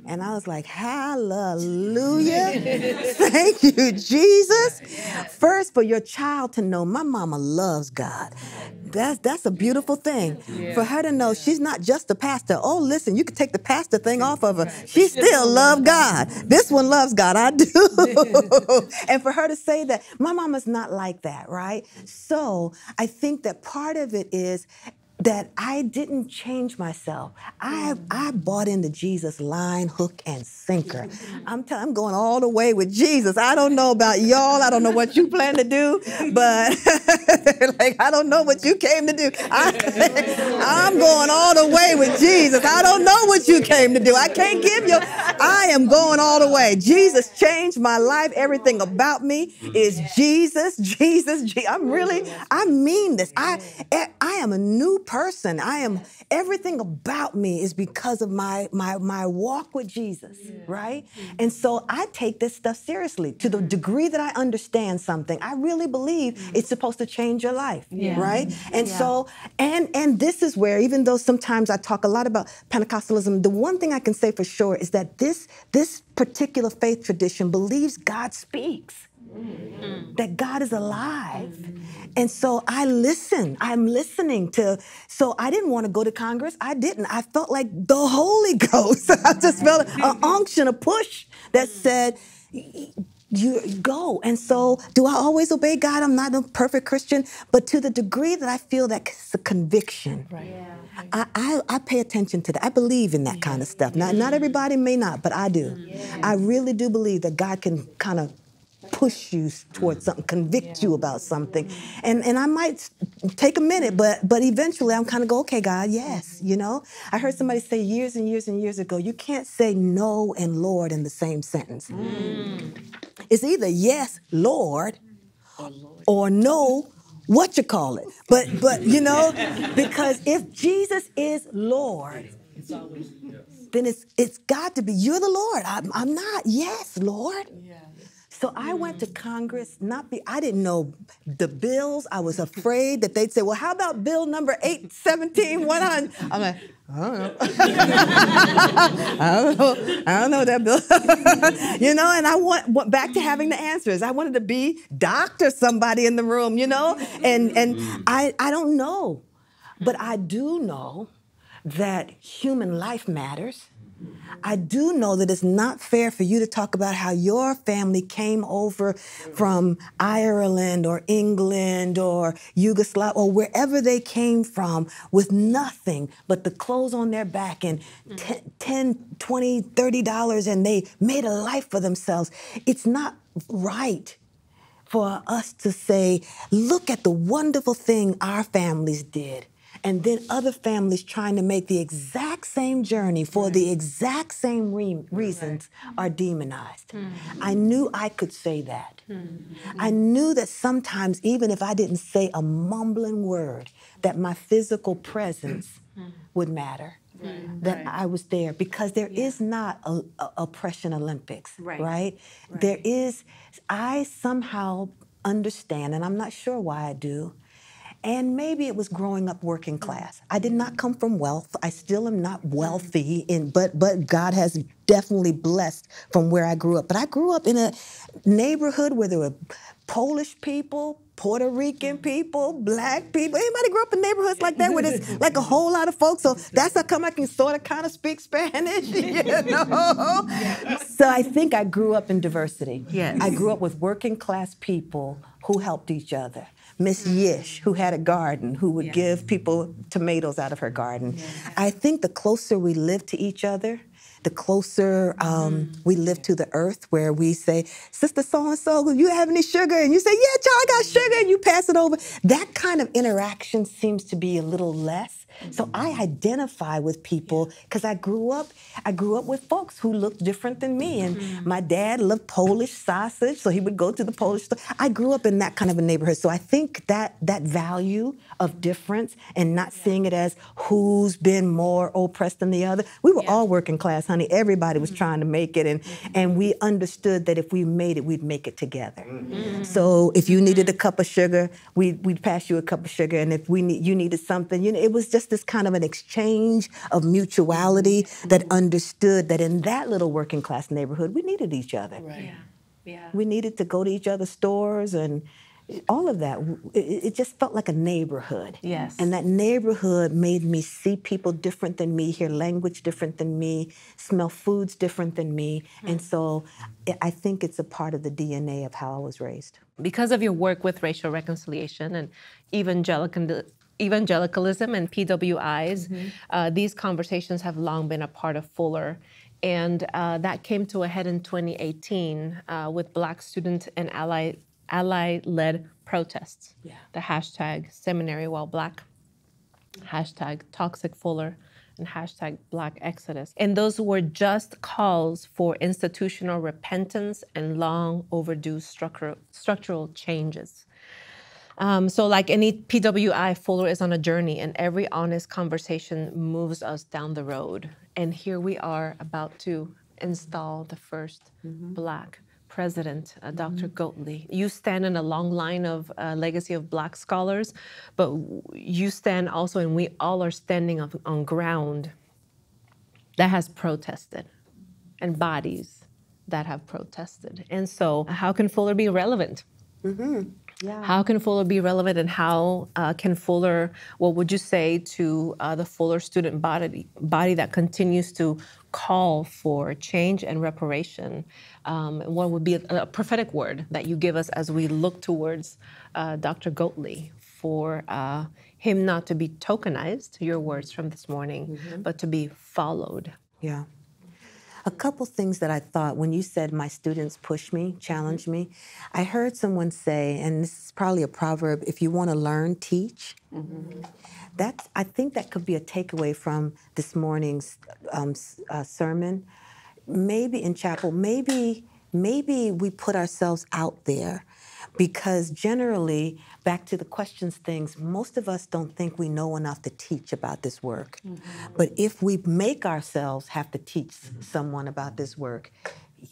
And I was like, hallelujah. Thank you, Jesus. First, for your child to know my mama loves God. That's a beautiful thing. For her to know she's not just a pastor. Oh, listen, you can take the pastor thing off of her. She still loves God. This one loves God. I do. And for her to say that, my mama's not like that, right? So I think that part of it is that I didn't change myself. I bought into Jesus line, hook, and sinker. I'm going all the way with Jesus. I don't know about y'all. I don't know what you plan to do, but I don't know what you came to do. I'm going all the way with Jesus. I don't know what you came to do. I can't give you. I am going all the way. Jesus changed my life. Everything about me is Jesus, Jesus. I mean this. I am a new person. Everything about me is because of my walk with Jesus, right? And so I take this stuff seriously. To the degree that I understand something, I really believe it's supposed to change your life, right? And so, and this is where, even though sometimes I talk a lot about Pentecostalism, the one thing I can say for sure is that this particular faith tradition believes God speaks. That God is alive. And so I'm listening to, so I didn't want to go to Congress. I didn't. I felt like the Holy Ghost. I just felt an unction, a push that said, you go. And so do I always obey God? I'm not a perfect Christian, but to the degree that I feel that it's a conviction, I pay attention to that. I believe in that kind of stuff. Not everybody may not, but I do. I really do believe that God can kind of push you towards something, convict you about something. And I might take a minute, but eventually I'm kind of go, okay, God, yes, I heard somebody say years and years and years ago, you can't say no and Lord in the same sentence. It's either yes, Lord, or no, what you call it. But because if Jesus is Lord, then it's got to be, you're the Lord. I'm not. Yes, Lord. So I went to Congress, I didn't know the bills. I was afraid that they'd say, well, how about bill number 817-100? I'm like, I don't know. I don't know that, Bill. And I want back to having the answers. I wanted to be doctor, somebody in the room, and I don't know. But I do know that human life matters. I do know that it's not fair for you to talk about how your family came over from Ireland or England or Yugoslavia or wherever they came from with nothing but the clothes on their back and $10, $20, $30, and they made a life for themselves. It's not right for us to say, look at the wonderful thing our families did. And then other families trying to make the exact same journey for the exact same reasons are demonized. I knew I could say that. I knew that sometimes, even if I didn't say a mumbling word, that my physical presence would matter. That I was there, because there is not a oppression Olympics, right? There is, I somehow understand, and I'm not sure why I do, and maybe it was growing up working class. I did not come from wealth. I still am not wealthy, but God has definitely blessed from where I grew up. But I grew up in a neighborhood where there were Polish people, Puerto Rican people, black people. Anybody grew up in neighborhoods like that where there's like a whole lot of folks? So that's how come I can sort of kind of speak Spanish, So I think I grew up in diversity. Yes. I grew up with working class people who helped each other. Miss Yish, who had a garden, who would give people tomatoes out of her garden. I think the closer we live to each other, the closer we live to the earth, where we say, Sister so-and-so, you have any sugar? And you say, yeah, child, I got sugar, and you pass it over. That kind of interaction seems to be a little less. So I identify with people because I grew up with folks who looked different than me. And my dad loved Polish sausage, so he would go to the Polish store. I grew up in that kind of a neighborhood. So I think that value of difference and not seeing it as who's been more oppressed than the other. We were all working class, honey. Everybody was trying to make it. And we understood that if we made it, we'd make it together. So if you needed a cup of sugar, we'd pass you a cup of sugar. And if you needed something, it was just this kind of an exchange of mutuality that understood that in that little working class neighborhood, we needed each other. We needed to go to each other's stores and all of that. It just felt like a neighborhood. Yes. And that neighborhood made me see people different than me, hear language different than me, smell foods different than me. And so I think it's a part of the DNA of how I was raised. Because of your work with racial reconciliation and evangelicalism and PWIs, these conversations have long been a part of Fuller. And that came to a head in 2018 with Black student and ally-led protests. The hashtag Seminary While Black, hashtag Toxic Fuller, and hashtag Black Exodus. And those were just calls for institutional repentance and long overdue structural changes. So like any PWI, Fuller is on a journey, and every honest conversation moves us down the road. And here we are about to install the first Black president, Dr. Goatley. You stand in a long line of legacy of Black scholars, but you stand also, and we all are standing on ground that has protested, and bodies that have protested. And so how can Fuller be relevant? How can Fuller be relevant, and how can Fuller, what would you say to the Fuller student body that continues to call for change and reparation? What would be a prophetic word that you give us as we look towards Dr. Goatley for him not to be tokenized, your words from this morning, but to be followed? Yeah. A couple things that I thought when you said my students push me, challenge me, I heard someone say, and this is probably a proverb, if you want to learn, teach. I think that could be a takeaway from this morning's sermon. Maybe in chapel, maybe we put ourselves out there, because generally, back to the questions things, most of us don't think we know enough to teach about this work. But if we make ourselves have to teach someone about this work,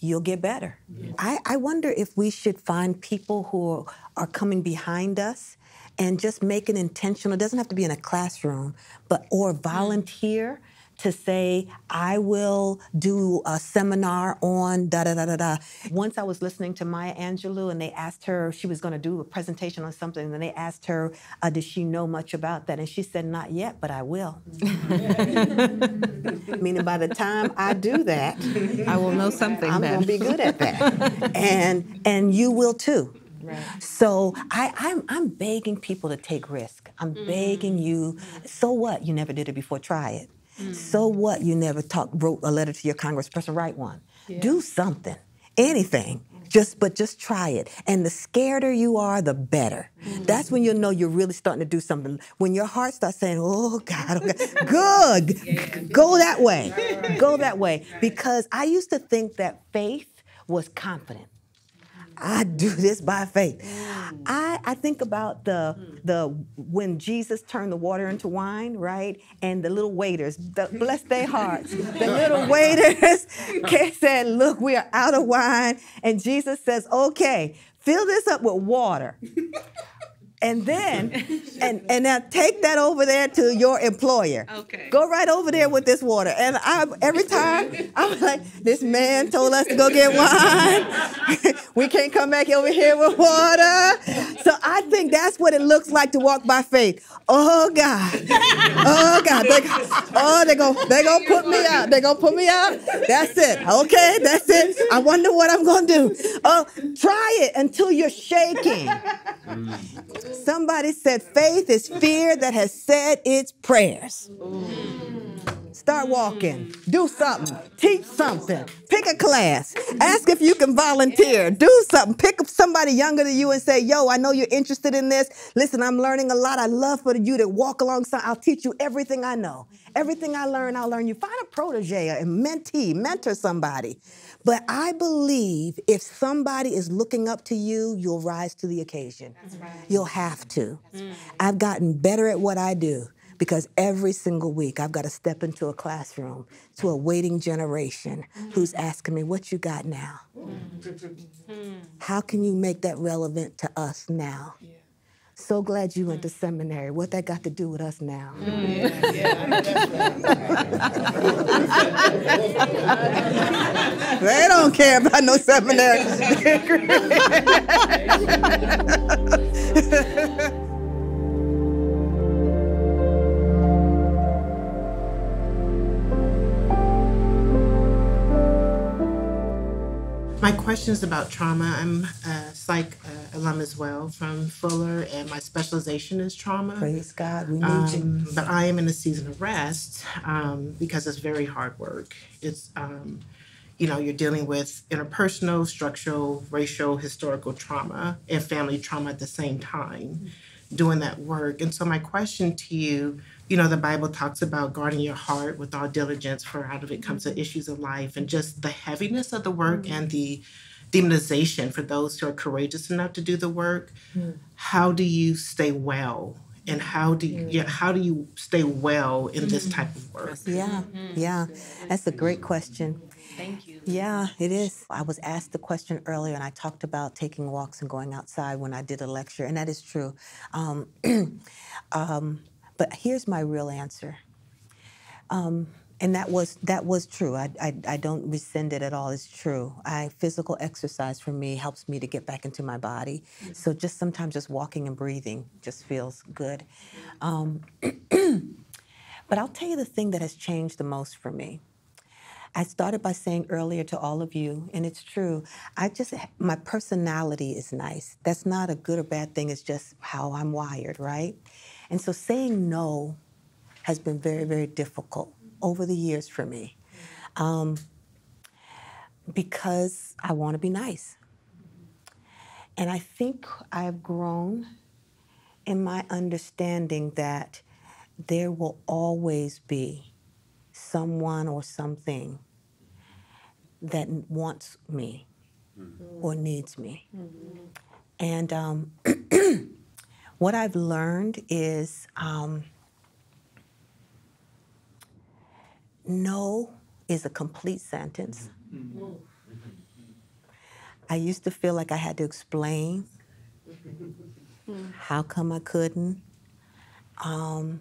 you'll get better. I wonder if we should find people who are coming behind us and just make it intentional. It doesn't have to be in a classroom, or volunteer to say, I will do a seminar on da-da-da-da-da. Once I was listening to Maya Angelou, and they asked her, she was going to do a presentation on something, and they asked her, does she know much about that? And she said, not yet, but I will. Meaning by the time I do that, I will know something. I'm going to be good at that. And you will too. Right. So I'm begging people to take risk. I'm begging you. So what? You never did it before. Try it. So what? You never wrote a letter to your congressperson. Write one. Yeah. Do something. Anything. Just try it. And the scareder you are, the better. That's when you'll know you're really starting to do something. When your heart starts saying, oh God, good. Go that way. Go that way. Because I used to think that faith was confident. I do this by faith. I think about when Jesus turned the water into wine, right? And the little waiters, bless their hearts, the little waiters said, look, we are out of wine. And Jesus says, okay, fill this up with water. And then, and now take that over there to your employer. Okay. Go right over there with this water. And every time, I'm like, this man told us to go get wine. We can't come back over here with water. So I think that's what it looks like to walk by faith. Oh, God. Oh, God. They're going to put me out. They're going to put me out. That's it. Okay, that's it. I wonder what I'm going to do. Try it until you're shaking. Somebody said faith is fear that has said its prayers. Start walking. Do something. Teach something. Pick a class. Ask if you can volunteer. Do something. Pick up somebody younger than you and say, yo, I know you're interested in this. Listen, I'm learning a lot. I'd love for you to walk alongside. I'll teach you everything I know. Everything I learn, I'll learn you. Find a protege, a mentee, mentor somebody. But I believe if somebody is looking up to you, you'll rise to the occasion. That's right. You'll have to. Right. I've gotten better at what I do because every single week I've got to step into a classroom to a waiting generation who's asking me, what you got now? How can you make that relevant to us now? Yeah. So glad you went to seminary. What that got to do with us now? They don't care about no seminary. My question is about trauma. I'm a psych alum as well from Fuller, and my specialization is trauma. Praise God, we need you. But I am in a season of rest because it's very hard work. It's, you're dealing with interpersonal, structural, racial, historical trauma, and family trauma at the same time, doing that work. And so my question to you, the Bible talks about guarding your heart with all diligence, for out of it comes the issues of life, and just the heaviness of the work and the demonization for those who are courageous enough to do the work. How do you stay well? And how do you stay well in this type of work? Yeah, that's a great question. Thank you. Yeah, it is. I was asked the question earlier, and I talked about taking walks and going outside when I did a lecture, and that is true. But here's my real answer. And that was true. I don't rescind it at all. It's true. Physical exercise for me helps me to get back into my body. So just sometimes just walking and breathing just feels good. But I'll tell you the thing that has changed the most for me. I started by saying earlier to all of you, and it's true, my personality is nice. That's not a good or bad thing. It's just how I'm wired, right? And so saying no has been very, very difficult over the years for me because I want to be nice. And I think I have grown in my understanding that there will always be someone or something that wants me or needs me. And what I've learned is no is a complete sentence. I used to feel like I had to explain how come I couldn't. I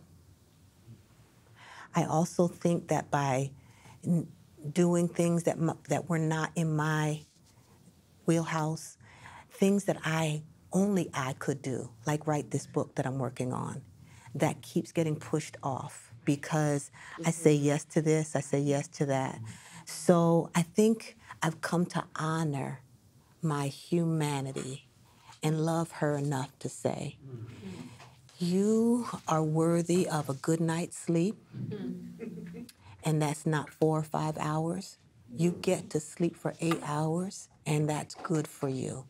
also think that by doing things that were not in my wheelhouse, things that only I could do, like write this book that I'm working on, that keeps getting pushed off because I say yes to this, I say yes to that. So I think I've come to honor my humanity and love her enough to say, you are worthy of a good night's sleep, and that's not 4 or 5 hours. You get to sleep for 8 hours, and that's good for you.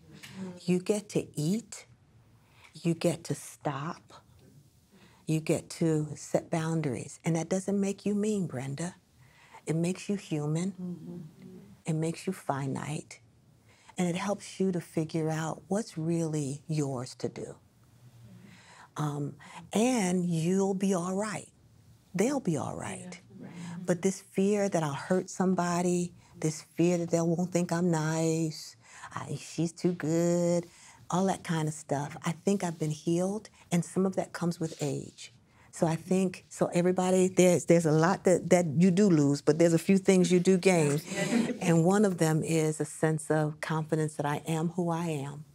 You get to eat, you get to stop, you get to set boundaries, and that doesn't make you mean, Brenda. It makes you human, it makes you finite, and it helps you to figure out what's really yours to do. And you'll be all right. They'll be all right. But this fear that I'll hurt somebody, this fear that they won't think I'm nice, she's too good, all that kind of stuff, I think I've been healed, and some of that comes with age. So I think, so everybody, there's a lot that you do lose, but there's a few things you do gain. And one of them is a sense of confidence that I am who I am.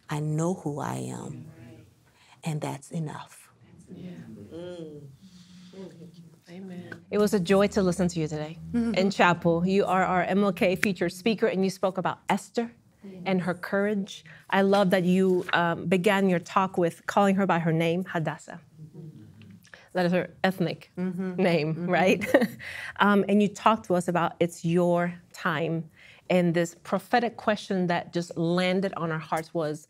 I know who I am. And that's enough. Amen. It was a joy to listen to you today in chapel. You are our MLK featured speaker, and you spoke about Esther and her courage. I love that you began your talk with calling her by her name, Hadassah. That is her ethnic name, right? And you talked to us about it's your time. And this prophetic question that just landed on our hearts was,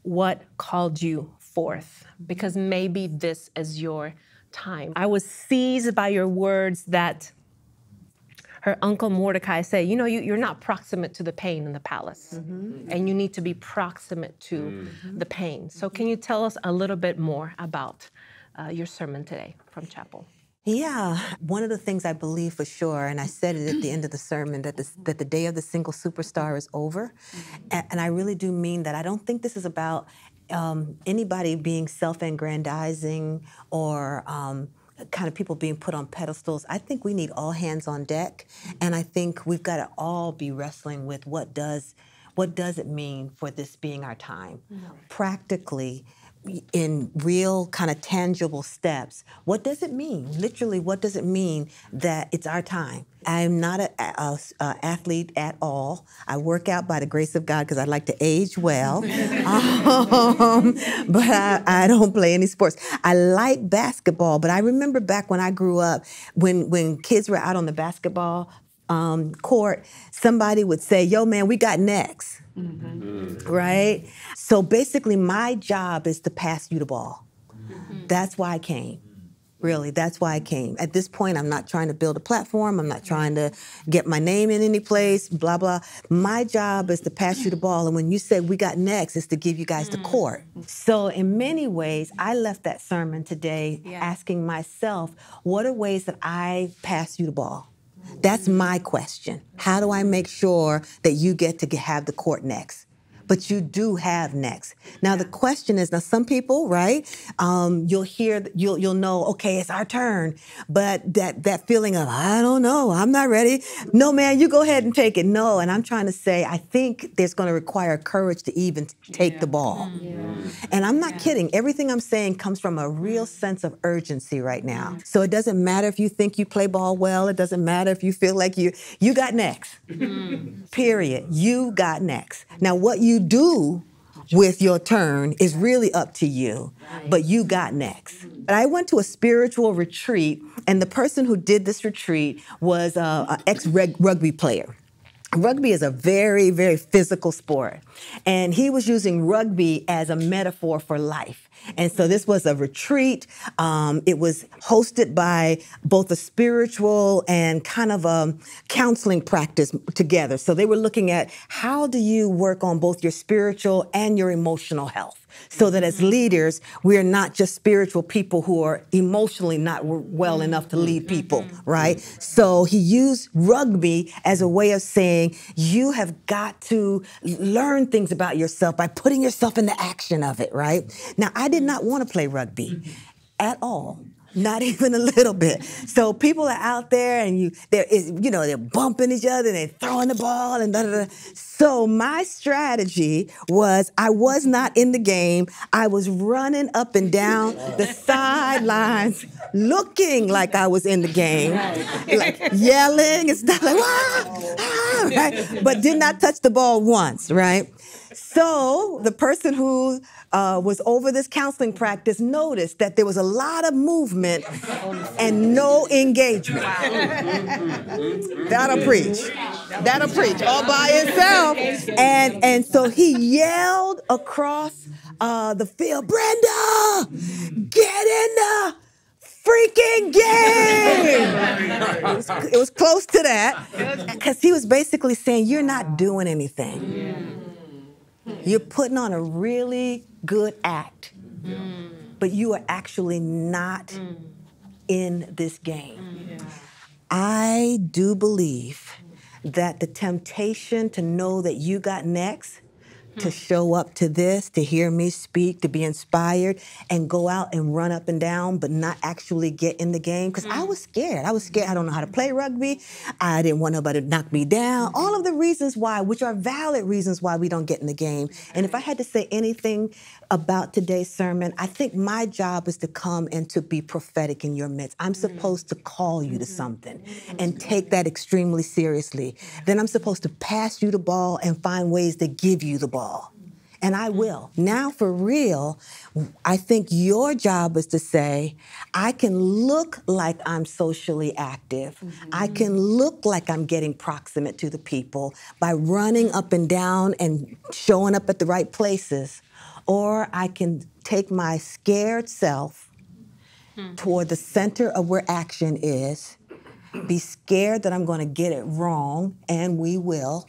what called you forth? Because maybe this is your time. I was seized by your words that her uncle Mordecai said, you know, you're not proximate to the pain in the palace, and you need to be proximate to the pain. So can you tell us a little bit more about your sermon today from chapel? Yeah, one of the things I believe for sure, and I said it at the end of the sermon, that the day of the single superstar is over. And I really do mean that. I don't think this is about anybody being self-aggrandizing or kind of people being put on pedestals. I think we need all hands on deck, and I think we've got to all be wrestling with what does it mean for this being our time? Practically, in real kind of tangible steps, what does it mean? Literally, what does it mean that it's our time? I'm not an athlete at all. I work out by the grace of God because I like to age well, but I don't play any sports. I like basketball, but I remember back when I grew up, when kids were out on the basketball court, somebody would say, yo, man, we got next. Right? So basically, my job is to pass you the ball. That's why I came. Really, that's why I came. At this point, I'm not trying to build a platform. I'm not trying to get my name in any place, blah, blah. My job is to pass you the ball. And when you say we got next, it's to give you guys the court. So in many ways, I left that sermon today asking myself, what are ways that I pass you the ball? That's my question. How do I make sure that you get to have the court next? But you do have next. Now the question is, now some people, right? You'll know, okay, it's our turn. But that feeling of, I don't know, I'm not ready. No, man, you go ahead and take it. No, and I'm trying to say, I think there's going to require courage to even take the ball. And I'm not kidding. Everything I'm saying comes from a real sense of urgency right now. So it doesn't matter if you think you play ball well. It doesn't matter if you feel like you got next. Period. You got next. Now what you do with your turn is really up to you, but you got next. But I went to a spiritual retreat, and the person who did this retreat was an ex-rugby player. Rugby is a very, very physical sport, and he was using rugby as a metaphor for life. And so this was a retreat. It was hosted by both a spiritual and kind of a counseling practice together. So they were looking at how do you work on both your spiritual and your emotional health. so that as leaders, we're not just spiritual people who are emotionally not well enough to lead people, right? So he used rugby as a way of saying, you have got to learn things about yourself by putting yourself in the action of it, right? Now, I did not want to play rugby at all. Not even a little bit. So people are out there and they're bumping each other and they're throwing the ball and da da da. So my strategy was I was not in the game. I was running up and down the sidelines looking like I was in the game, like yelling and stuff like, right? But did not touch the ball once, right? So the person who was over this counseling practice noticed that there was a lot of movement and no engagement. That'll preach. That'll preach all by itself. And so he yelled across the field, Brenda, get in the freaking game! It was close to that, because he was basically saying, you're not doing anything. You're putting on a really good act, but you are actually not in this game. I do believe that the temptation to know that you got next, to show up to this, to hear me speak, to be inspired, and go out and run up and down, but not actually get in the game. Because I was scared. I was scared. I don't know how to play rugby. I didn't want nobody to knock me down. All of the reasons why, which are valid reasons why we don't get in the game. And if I had to say anything about today's sermon, I think my job is to come and to be prophetic in your midst. I'm supposed to call you to something and take that extremely seriously. Then I'm supposed to pass you the ball and find ways to give you the ball. And I will. Now, for real, I think your job is to say, I can look like I'm socially active. I can look like I'm getting proximate to the people by running up and down and showing up at the right places. Or I can take my scared self toward the center of where action is, be scared that I'm going to get it wrong, and we will,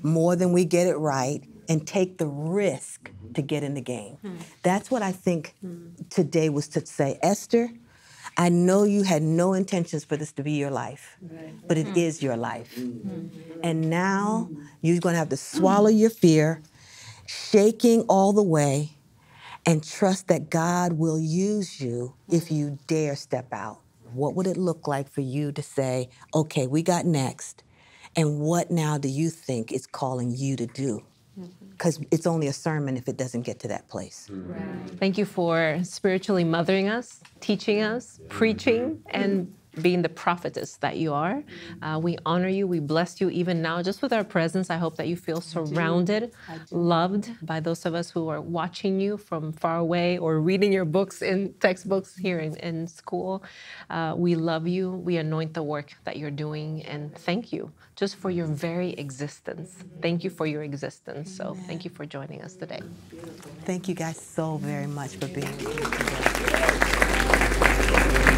more than we get it right, and take the risk to get in the game. That's what I think today was to say, Esther, I know you had no intentions for this to be your life, but it is your life. And now you're going to have to swallow your fear, shaking all the way, and trust that God will use you if you dare step out. What would it look like for you to say, okay, we got next, and what now do you think is calling you to do? Because it's only a sermon if it doesn't get to that place. Thank you for spiritually mothering us, teaching us, preaching, and being the prophetess that you are. We honor you. We bless you even now just with our presence. I hope that you feel surrounded, loved by those of us who are watching you from far away or reading your books in textbooks here in school. We love you. We anoint the work that you're doing. And thank you just for your very existence. Thank you for your existence. So thank you for joining us today. Thank you guys so very much for being here today.